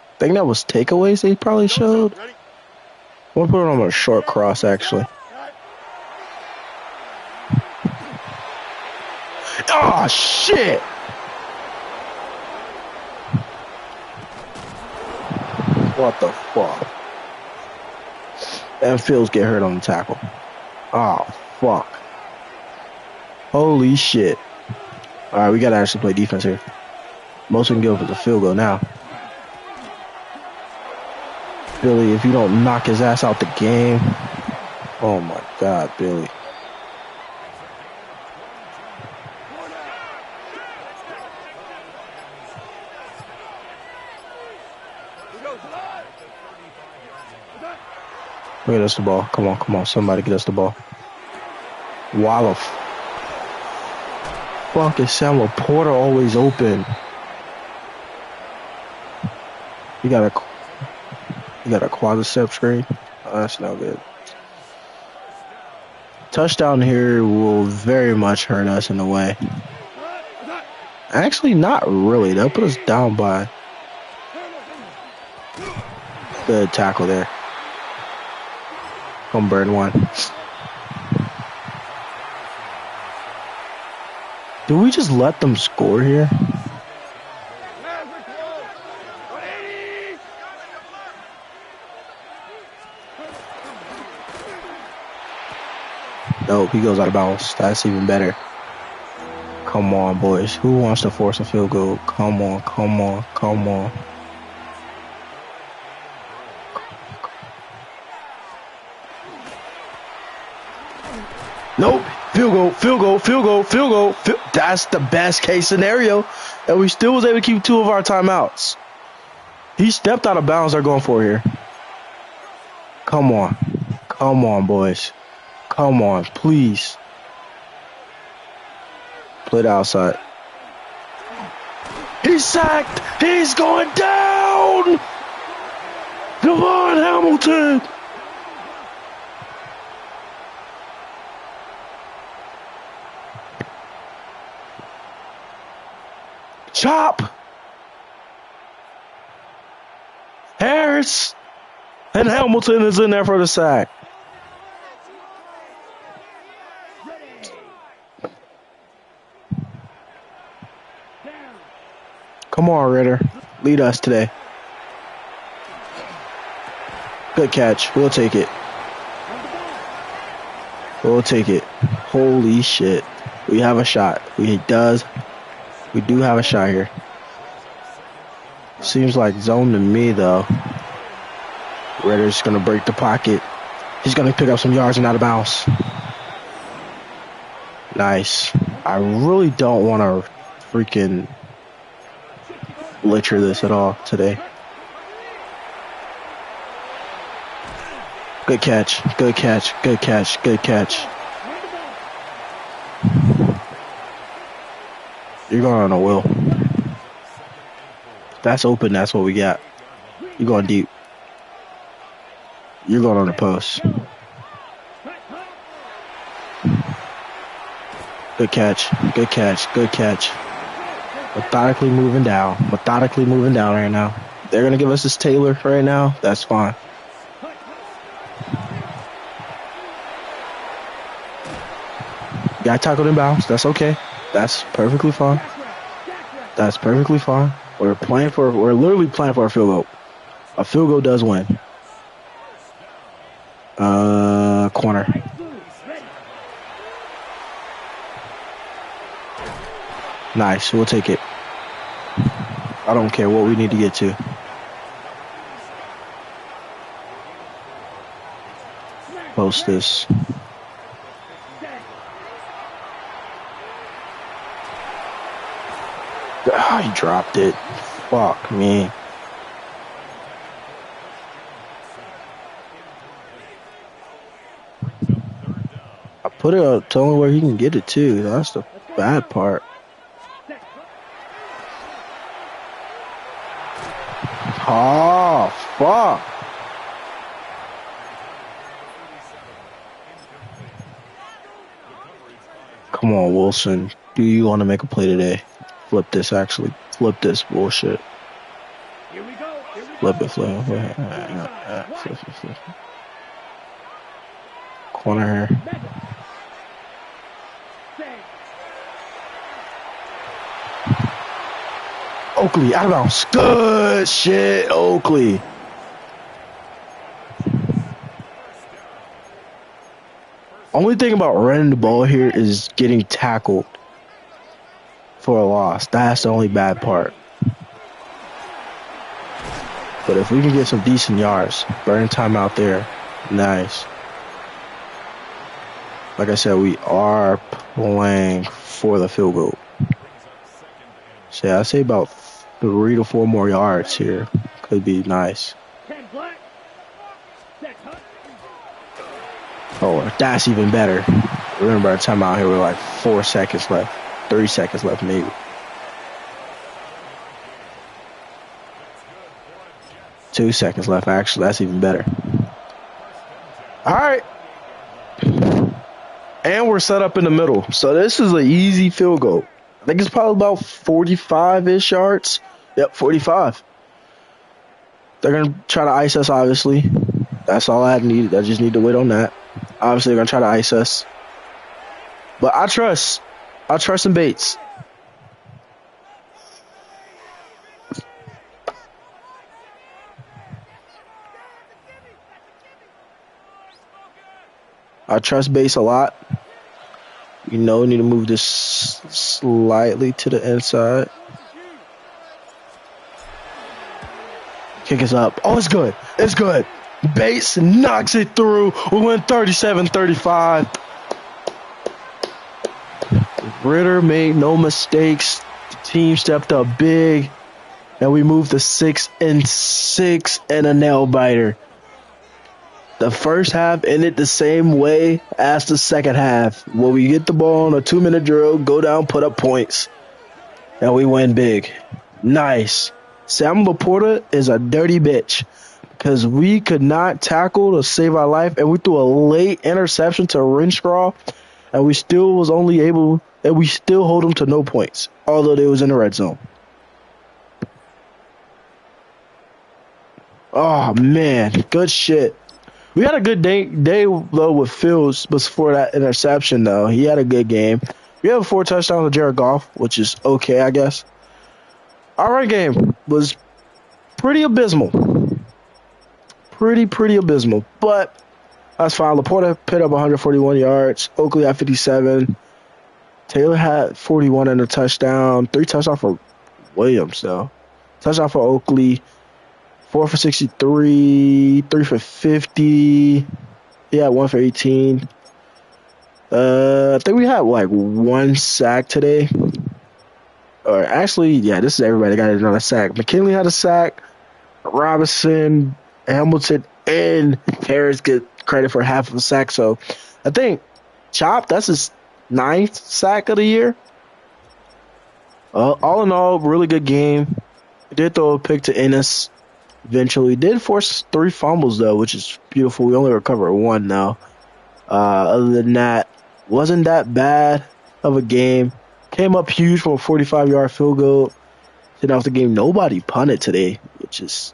I think that was takeaways they probably showed. We'll put it on a short cross, actually. Oh, shit! What the fuck? And Fields get hurt on the tackle. Oh, fuck. Holy shit. All right, we got to actually play defense here. Most we can give up is a field goal now. Billy, if you don't knock his ass out the game. Oh, my God, Billy. Get us the ball. Come on. Somebody get us the ball. Wallop. Fuck, is Samuel Porter always open? You got a quadricep screen? Oh, that's no good. Touchdown here will very much hurt us in a way. Actually, not really. They'll put us down by. Good tackle there. Come burn one. Do we just let them score here? Nope, he goes out of bounds. That's even better. Come on, boys. Who wants to force a field goal? Come on. Nope. Field goal. That's the best case scenario. And we still was able to keep 2 of our timeouts. He stepped out of bounds. They're going for here. Come on, boys. Come on, please. Play it outside. He's sacked. He's going down. Devon Hamilton. Chop. Harris. And Hamilton is in there for the sack. Come on, Ritter. Lead us today. Good catch. We'll take it. Holy shit. We have a shot. We do have a shot here. Seems like zone to me, though. Ritter's going to break the pocket. He's going to pick up some yards and out of bounds. Nice. I really don't want to freaking butcher this at all today. Good catch. You're going on a will. If that's open, that's what we got. You're going deep. You're going on the post. Good catch. Good catch. Good catch. Methodically moving down. Methodically moving down right now. They're going to give us this Taylor right now. That's fine. Got tackled in bounds. That's okay. That's perfectly fine. That's perfectly fine. We're literally playing for a field goal. A field goal does win. Corner. Nice. We'll take it. I don't care what we need to get to. Post this. Ah, he dropped it. Fuck me. I put it up, telling him where he can get it too. That's the bad part. Oh, fuck. Come on, Wilson. Do you want to make a play today? Flip this, actually. Flip this bullshit. Flip it, flip it. Corner here. Oakley, out of bounds. Good shit, Oakley. Only thing about running the ball here is getting tackled for a loss. That's the only bad part. But if we can get some decent yards, burn time out there, nice. Like I said, we are playing for the field goal. So yeah, I'd say about 3 to 4 more yards here could be nice. Oh, that's even better. Remember our time out here with like 4 seconds left, 3 seconds left maybe. Two seconds left, actually. That's even better. All right. And we're set up in the middle. So this is an easy field goal. I think it's probably about 45-ish yards. Yep, 45. They're going to try to ice us, obviously. That's all I need. I just need to wait on that. Obviously, they're going to try to ice us. But I trust in Bates. I trust Bates a lot. We need to move this slightly to the inside. Kick us up. Oh, it's good. It's good. Bates knocks it through. We win 37-35. Ritter made no mistakes. The team stepped up big. And we moved to 6-6 and a nail biter. The first half ended the same way as the second half. Where we get the ball on a 2-minute drill, go down, put up points. And we win big. Nice. Sam Laporta is a dirty bitch. Because we could not tackle to save our life. And we threw a late interception to Renshaw. And we still was only able, and we still hold them to no points. Although they was in the red zone. Oh, man. Good shit. We had a good day though, with Fields before that interception, though. He had a good game. We have 4 touchdowns with Jared Goff, which is okay, I guess. Our run game was pretty abysmal. Pretty abysmal. But that's fine. Laporta put up 141 yards. Oakley had 57. Taylor had 41 and a touchdown. 3 touchdowns for Williams, though. Touchdown for Oakley. 4 for 63, 3 for 50. He had 1 for 18. I think we had like 1 sack today. Or actually, yeah, this is everybody got another sack. McKinley had a sack. Robinson, Hamilton, and Harris get credit for half of a sack. So I think Chop, that's his 9th sack of the year. All in all, really good game. Did throw a pick to Ennis eventually. Did force 3 fumbles though, which is beautiful. We only recovered 1 now. Other than that, wasn't that bad of a game. Came up huge from a 45-yard field goal. Then off the game, nobody punted today, which is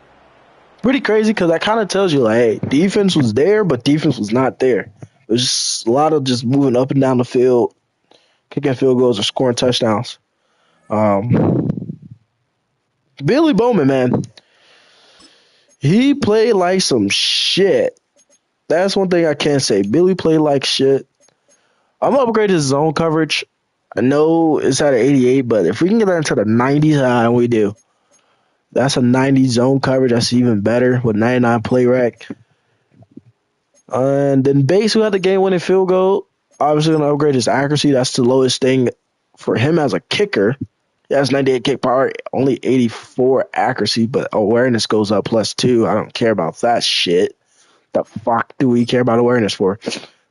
pretty crazy because that kind of tells you like, hey, defense was there, but defense was not there. It was just a lot of just moving up and down the field, kicking field goals or scoring touchdowns. Um, Billy Bowman, man, he played like some shit. That's one thing I can say. Billy played like shit. I'm gonna upgrade his zone coverage. I know it's at an 88, but if we can get that into the 90s, and we do. That's a 90 zone coverage. That's even better with 99 play rec. And then Bates, who had the game winning field goal, obviously going to upgrade his accuracy. That's the lowest thing for him as a kicker. He has 98 kick power, only 84 accuracy, but awareness goes up +2. I don't care about that shit. The fuck do we care about awareness for?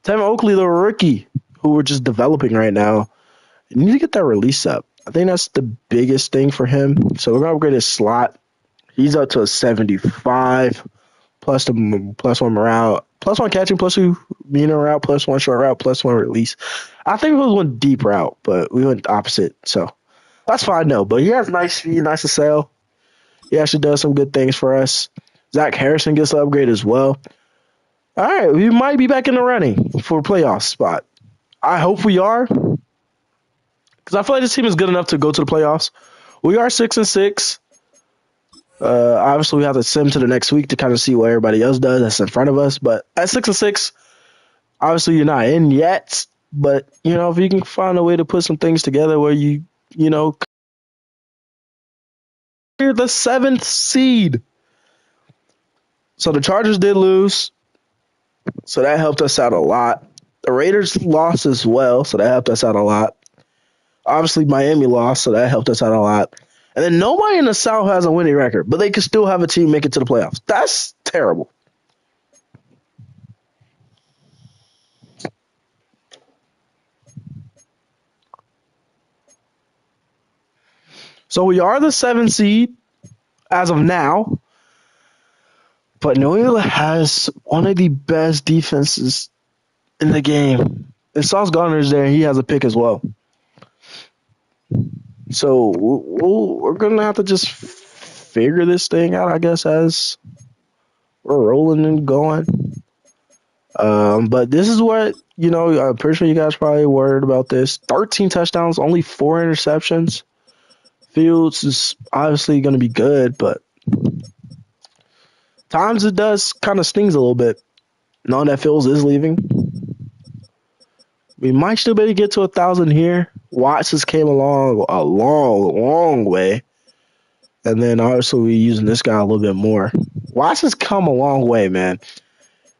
Tim Oakley, the rookie, who we're just developing right now, you need to get that release up. I think that's the biggest thing for him. So we're going to upgrade his slot. He's up to a 75, +1 morale, +1 catching, +2 medium route, +1 short route, +1 release. I think we went deep route, but we went opposite. So that's fine, though. But he has nice speed, nice to sell. He actually does some good things for us. Zach Harrison gets an upgrade as well. All right, we might be back in the running for a playoff spot. I hope we are, because I feel like this team is good enough to go to the playoffs. We are 6-6. Obviously, we have to sim to the next week to kind of see what everybody else does that's in front of us. But at 6-6, obviously you're not in yet. But if you can find a way to put some things together where you're the 7th seed. So the Chargers did lose, so that helped us out a lot. The Raiders lost as well, so that helped us out a lot. Obviously, Miami lost, so that helped us out a lot. And then nobody in the South has a winning record, but they can still have a team make it to the playoffs. That's terrible. So we are the 7th seed as of now, but New England has one of the best defenses in the game. And Sauce Gardner's there. He has a pick as well. So we're going to have to just figure this thing out, I guess, as we're rolling and going. But this is what, I'm pretty sure you guys probably worried about this. 13 touchdowns, only 4 interceptions. Fields is obviously going to be good, but times it does kind of stings a little bit. Knowing that Fields is leaving. We might still be able to get to 1,000 here. Watts has came along a long, long way. And then obviously we're using this guy a little bit more. Watts has come a long way, man.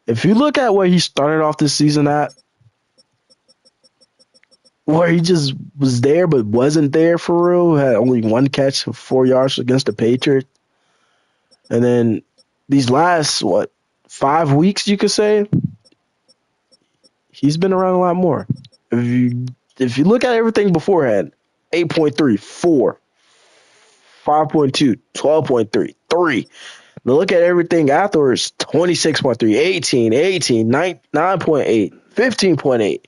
If you look at where he started off this season at, where he just was there but wasn't there for real, had only 1 catch for 4 yards against the Patriots. And then these last, 5 weeks, you could say, he's been around a lot more. If you look at everything beforehand, 8.3, 4, 5.2, 12.3, 3. Now look at everything afterwards, 26.3, 18, 9.8, 15.8.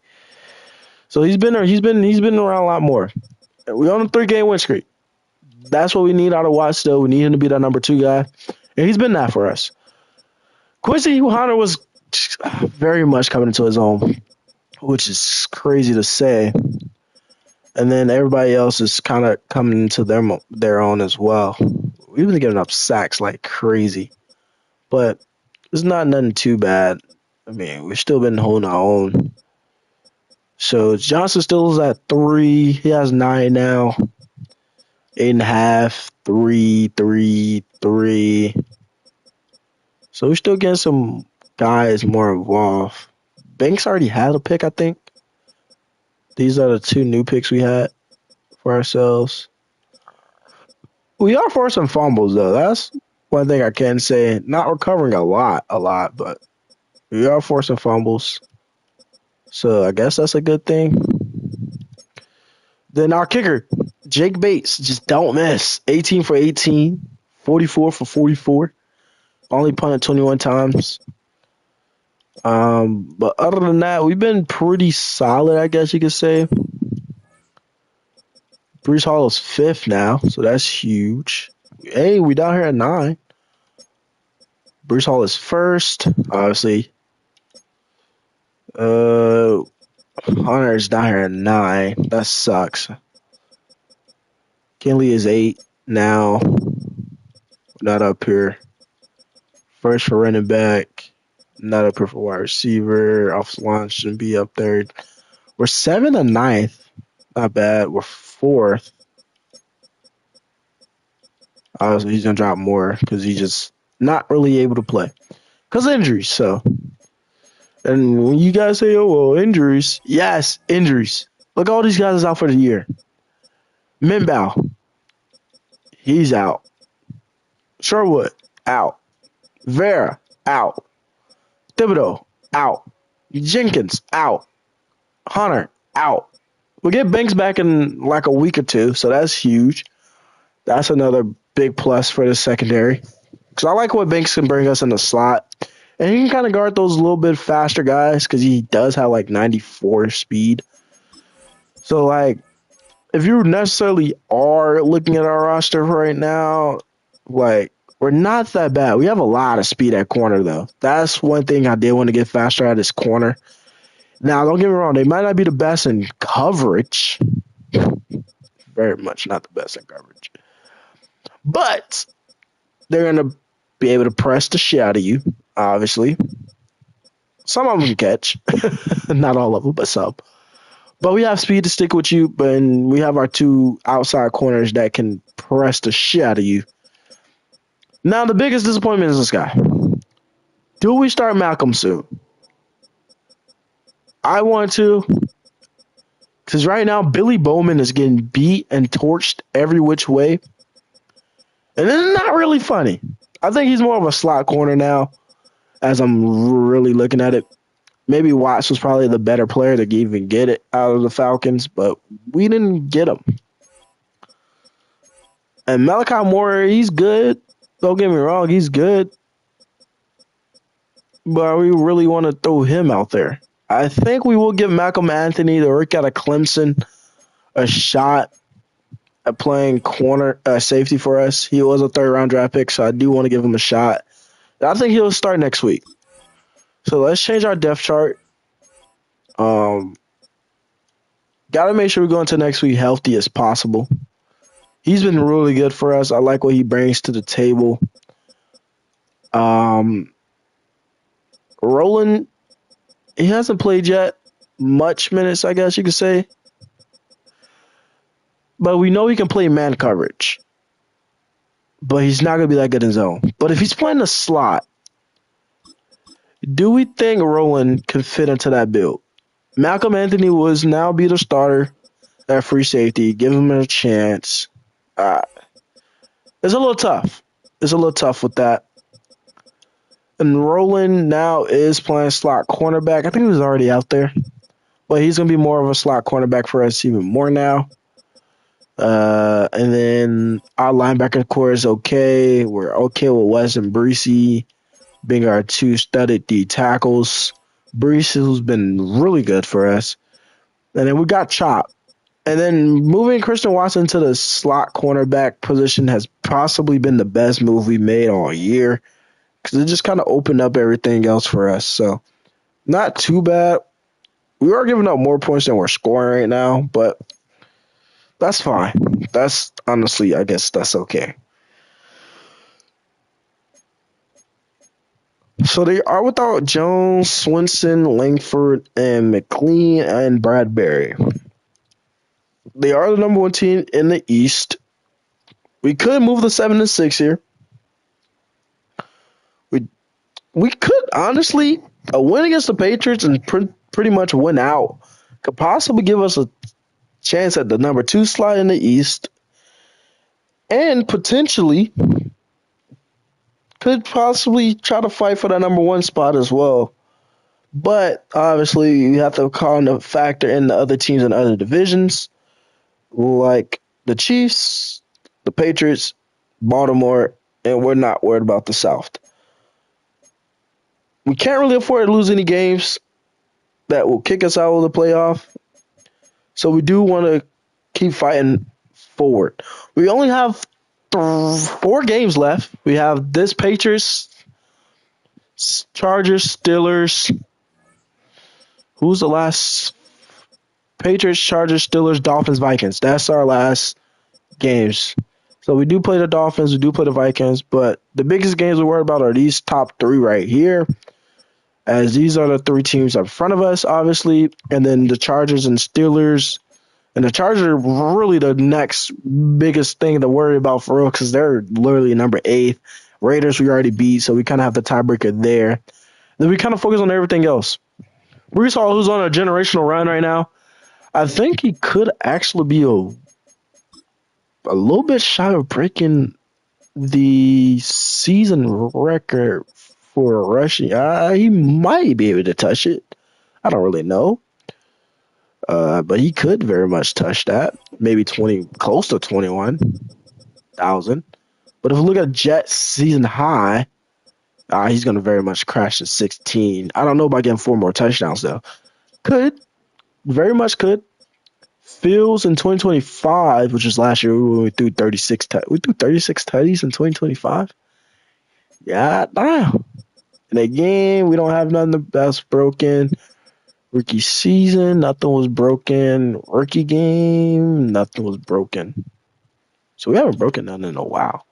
So he's been around a lot more. We're on a 3-game win streak. That's what we need out of Watts still. We need him to be that number 2 guy. And he's been that for us. Quincy Hunter was very much coming into his own, which is crazy to say. And then everybody else is kind of coming into their own as well. We've been giving up sacks like crazy. But it's not nothing too bad. I mean, we've still been holding our own. So Johnson still is at 3. He has 9 now. 8.5, 3, 3, 3. So we're still getting some guys more involved. Banks already had a pick, I think. These are the 2 new picks we had for ourselves. We are forcing fumbles, though. That's one thing I can say. Not recovering a lot, but we are forcing fumbles. So I guess that's a good thing. Then our kicker, Jake Bates, just don't miss. 18 for 18, 44 for 44. Only punted 21 times. But other than that, we've been pretty solid, I guess you could say. Brees Hall is fifth now, so that's huge. Hey, we down here at 9. Brees Hall is first, obviously. Uh, Hunter is down here at 9. That sucks. Kinley is 8 now. Not up here. First for running back. Not up here for wide receiver. Offensive line shouldn't be up there. We're 7th and 9th. Not bad. We're 4th. Obviously, he's going to drop more because he's just not really able to play. Because of injuries, so. And when you guys say, oh, well, injuries. Yes, injuries. Look, all these guys is out for the year. Minbow, he's out. Sherwood, out. Vera, out. Thibodeau, out. Jenkins, out. Hunter, out. We'll get Banks back in like a week or two, so that's huge. That's another big plus for the secondary. Because I like what Banks can bring us in the slot. And he can kind of guard those a little bit faster guys because he does have like 94 speed. So, like, if you necessarily are looking at our roster right now, like, we're not that bad. We have a lot of speed at corner, though. That's one thing I did want to get faster at is corner. Now, don't get me wrong. They might not be the best in coverage. Very much not the best in coverage. But they're going to be able to press the shit out of you, obviously. Some of them can catch. Not all of them, but some. But we have speed to stick with you, and we have our 2 outside corners that can press the shit out of you. Now, the biggest disappointment is this guy. Do we start Malcolm soon? I want to. Because right now, Billy Bowman is getting beat and torched every which way. And it's not really funny. I think he's more of a slot corner now, as I'm really looking at it. Maybe Watts was probably the better player to even get it out of the Falcons, but we didn't get him. And Malachi Moore, he's good. Don't get me wrong, he's good. But we really want to throw him out there. I think we will give Malcolm Anthony, the rookie out of Clemson, a shot at playing corner safety for us. He was a 3rd-round draft pick, so I do want to give him a shot. I think he'll start next week. So let's change our depth chart. Got to make sure we go into next week healthy as possible. He's been really good for us. I like what he brings to the table. Roland, he hasn't played yet. Much minutes, I guess you could say. But we know he can play man coverage. But he's not going to be that good in zone. But if he's playing the slot, do we think Roland can fit into that build? Malcolm Anthony will now be the starter at free safety. Give him a chance. It's a little tough. It's a little tough with that. And Roland now is playing slot cornerback. I think he was already out there. But he's going to be more of a slot cornerback for us even more now. And then our linebacker core is okay. We're okay with Wes and Breesy being our 2 studded D tackles. Brees, who's been really good for us. And then we got Chop. And then moving Christian Watson to the slot cornerback position has possibly been the best move we made all year because it just kind of opened up everything else for us. So not too bad. We are giving up more points than we're scoring right now, but that's fine. That's honestly, I guess that's okay. So they are without Jones, Swinson, Langford, and McLean and Bradbury. They are the number 1 team in the East. We could move the 7-6 here. We could honestly a win against the Patriots and pretty much win out could possibly give us a chance at the number 2 slot in the East, and potentially could possibly try to fight for that number 1 spot as well. But obviously, you have to call in the factor in the other teams in other divisions, like the Chiefs, the Patriots, Baltimore, and we're not worried about the South. We can't really afford to lose any games that will kick us out of the playoff. So we do want to keep fighting forward. We only have 4 games left. We have this Patriots, Chargers, Steelers. Who's the last? Patriots, Chargers, Steelers, Dolphins, Vikings. That's our last games. So we do play the Dolphins, we do play the Vikings, but the biggest games we worry about are these top 3 right here, as these are the 3 teams up front of us, obviously, and then the Chargers and Steelers. And the Chargers are really the next biggest thing to worry about for real because they're literally number 8. Raiders we already beat, so we kind of have the tiebreaker there. Then we kind of focus on everything else. Brees Hall, who's on a generational run right now, I think he could actually be a little bit shy of breaking the season record for rushing. He might be able to touch it. I don't really know. But he could very much touch that. Maybe 20, close to 21,000. But if we look at Jets season high, he's going to very much crash to 16. I don't know about getting 4 more touchdowns, though. Could. Very much could. Fields in 2025, which is last year, we threw 36. We threw 36 tutties in 2025. Yeah, damn. And again, we don't have nothing that's broken. Rookie season, nothing was broken. Rookie game, nothing was broken. So we haven't broken nothing in a while.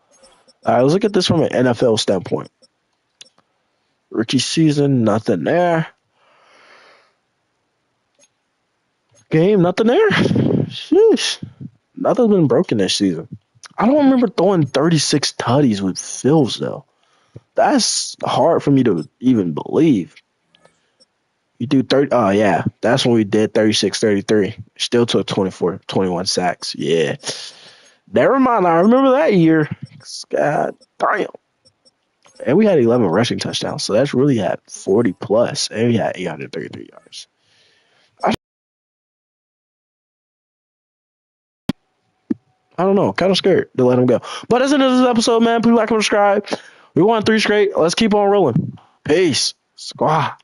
All right, let's look at this from an NFL standpoint. Rookie season, nothing there. Game, nothing there. Sheesh. Nothing's been broken this season. I don't remember throwing 36 tutties with Phils, though. That's hard for me to even believe. You do 30. Oh, yeah. That's when we did 36, 33. Still took 24, 21 sacks. Yeah. Never mind. I remember that year. God damn. And we had 11 rushing touchdowns. So that's really had 40 plus. And we had 833 yards. I don't know. Kind of scared to let him go. But that's the end of this episode, man. Please like and subscribe. We won 3 straight. Let's keep on rolling. Peace. Squad.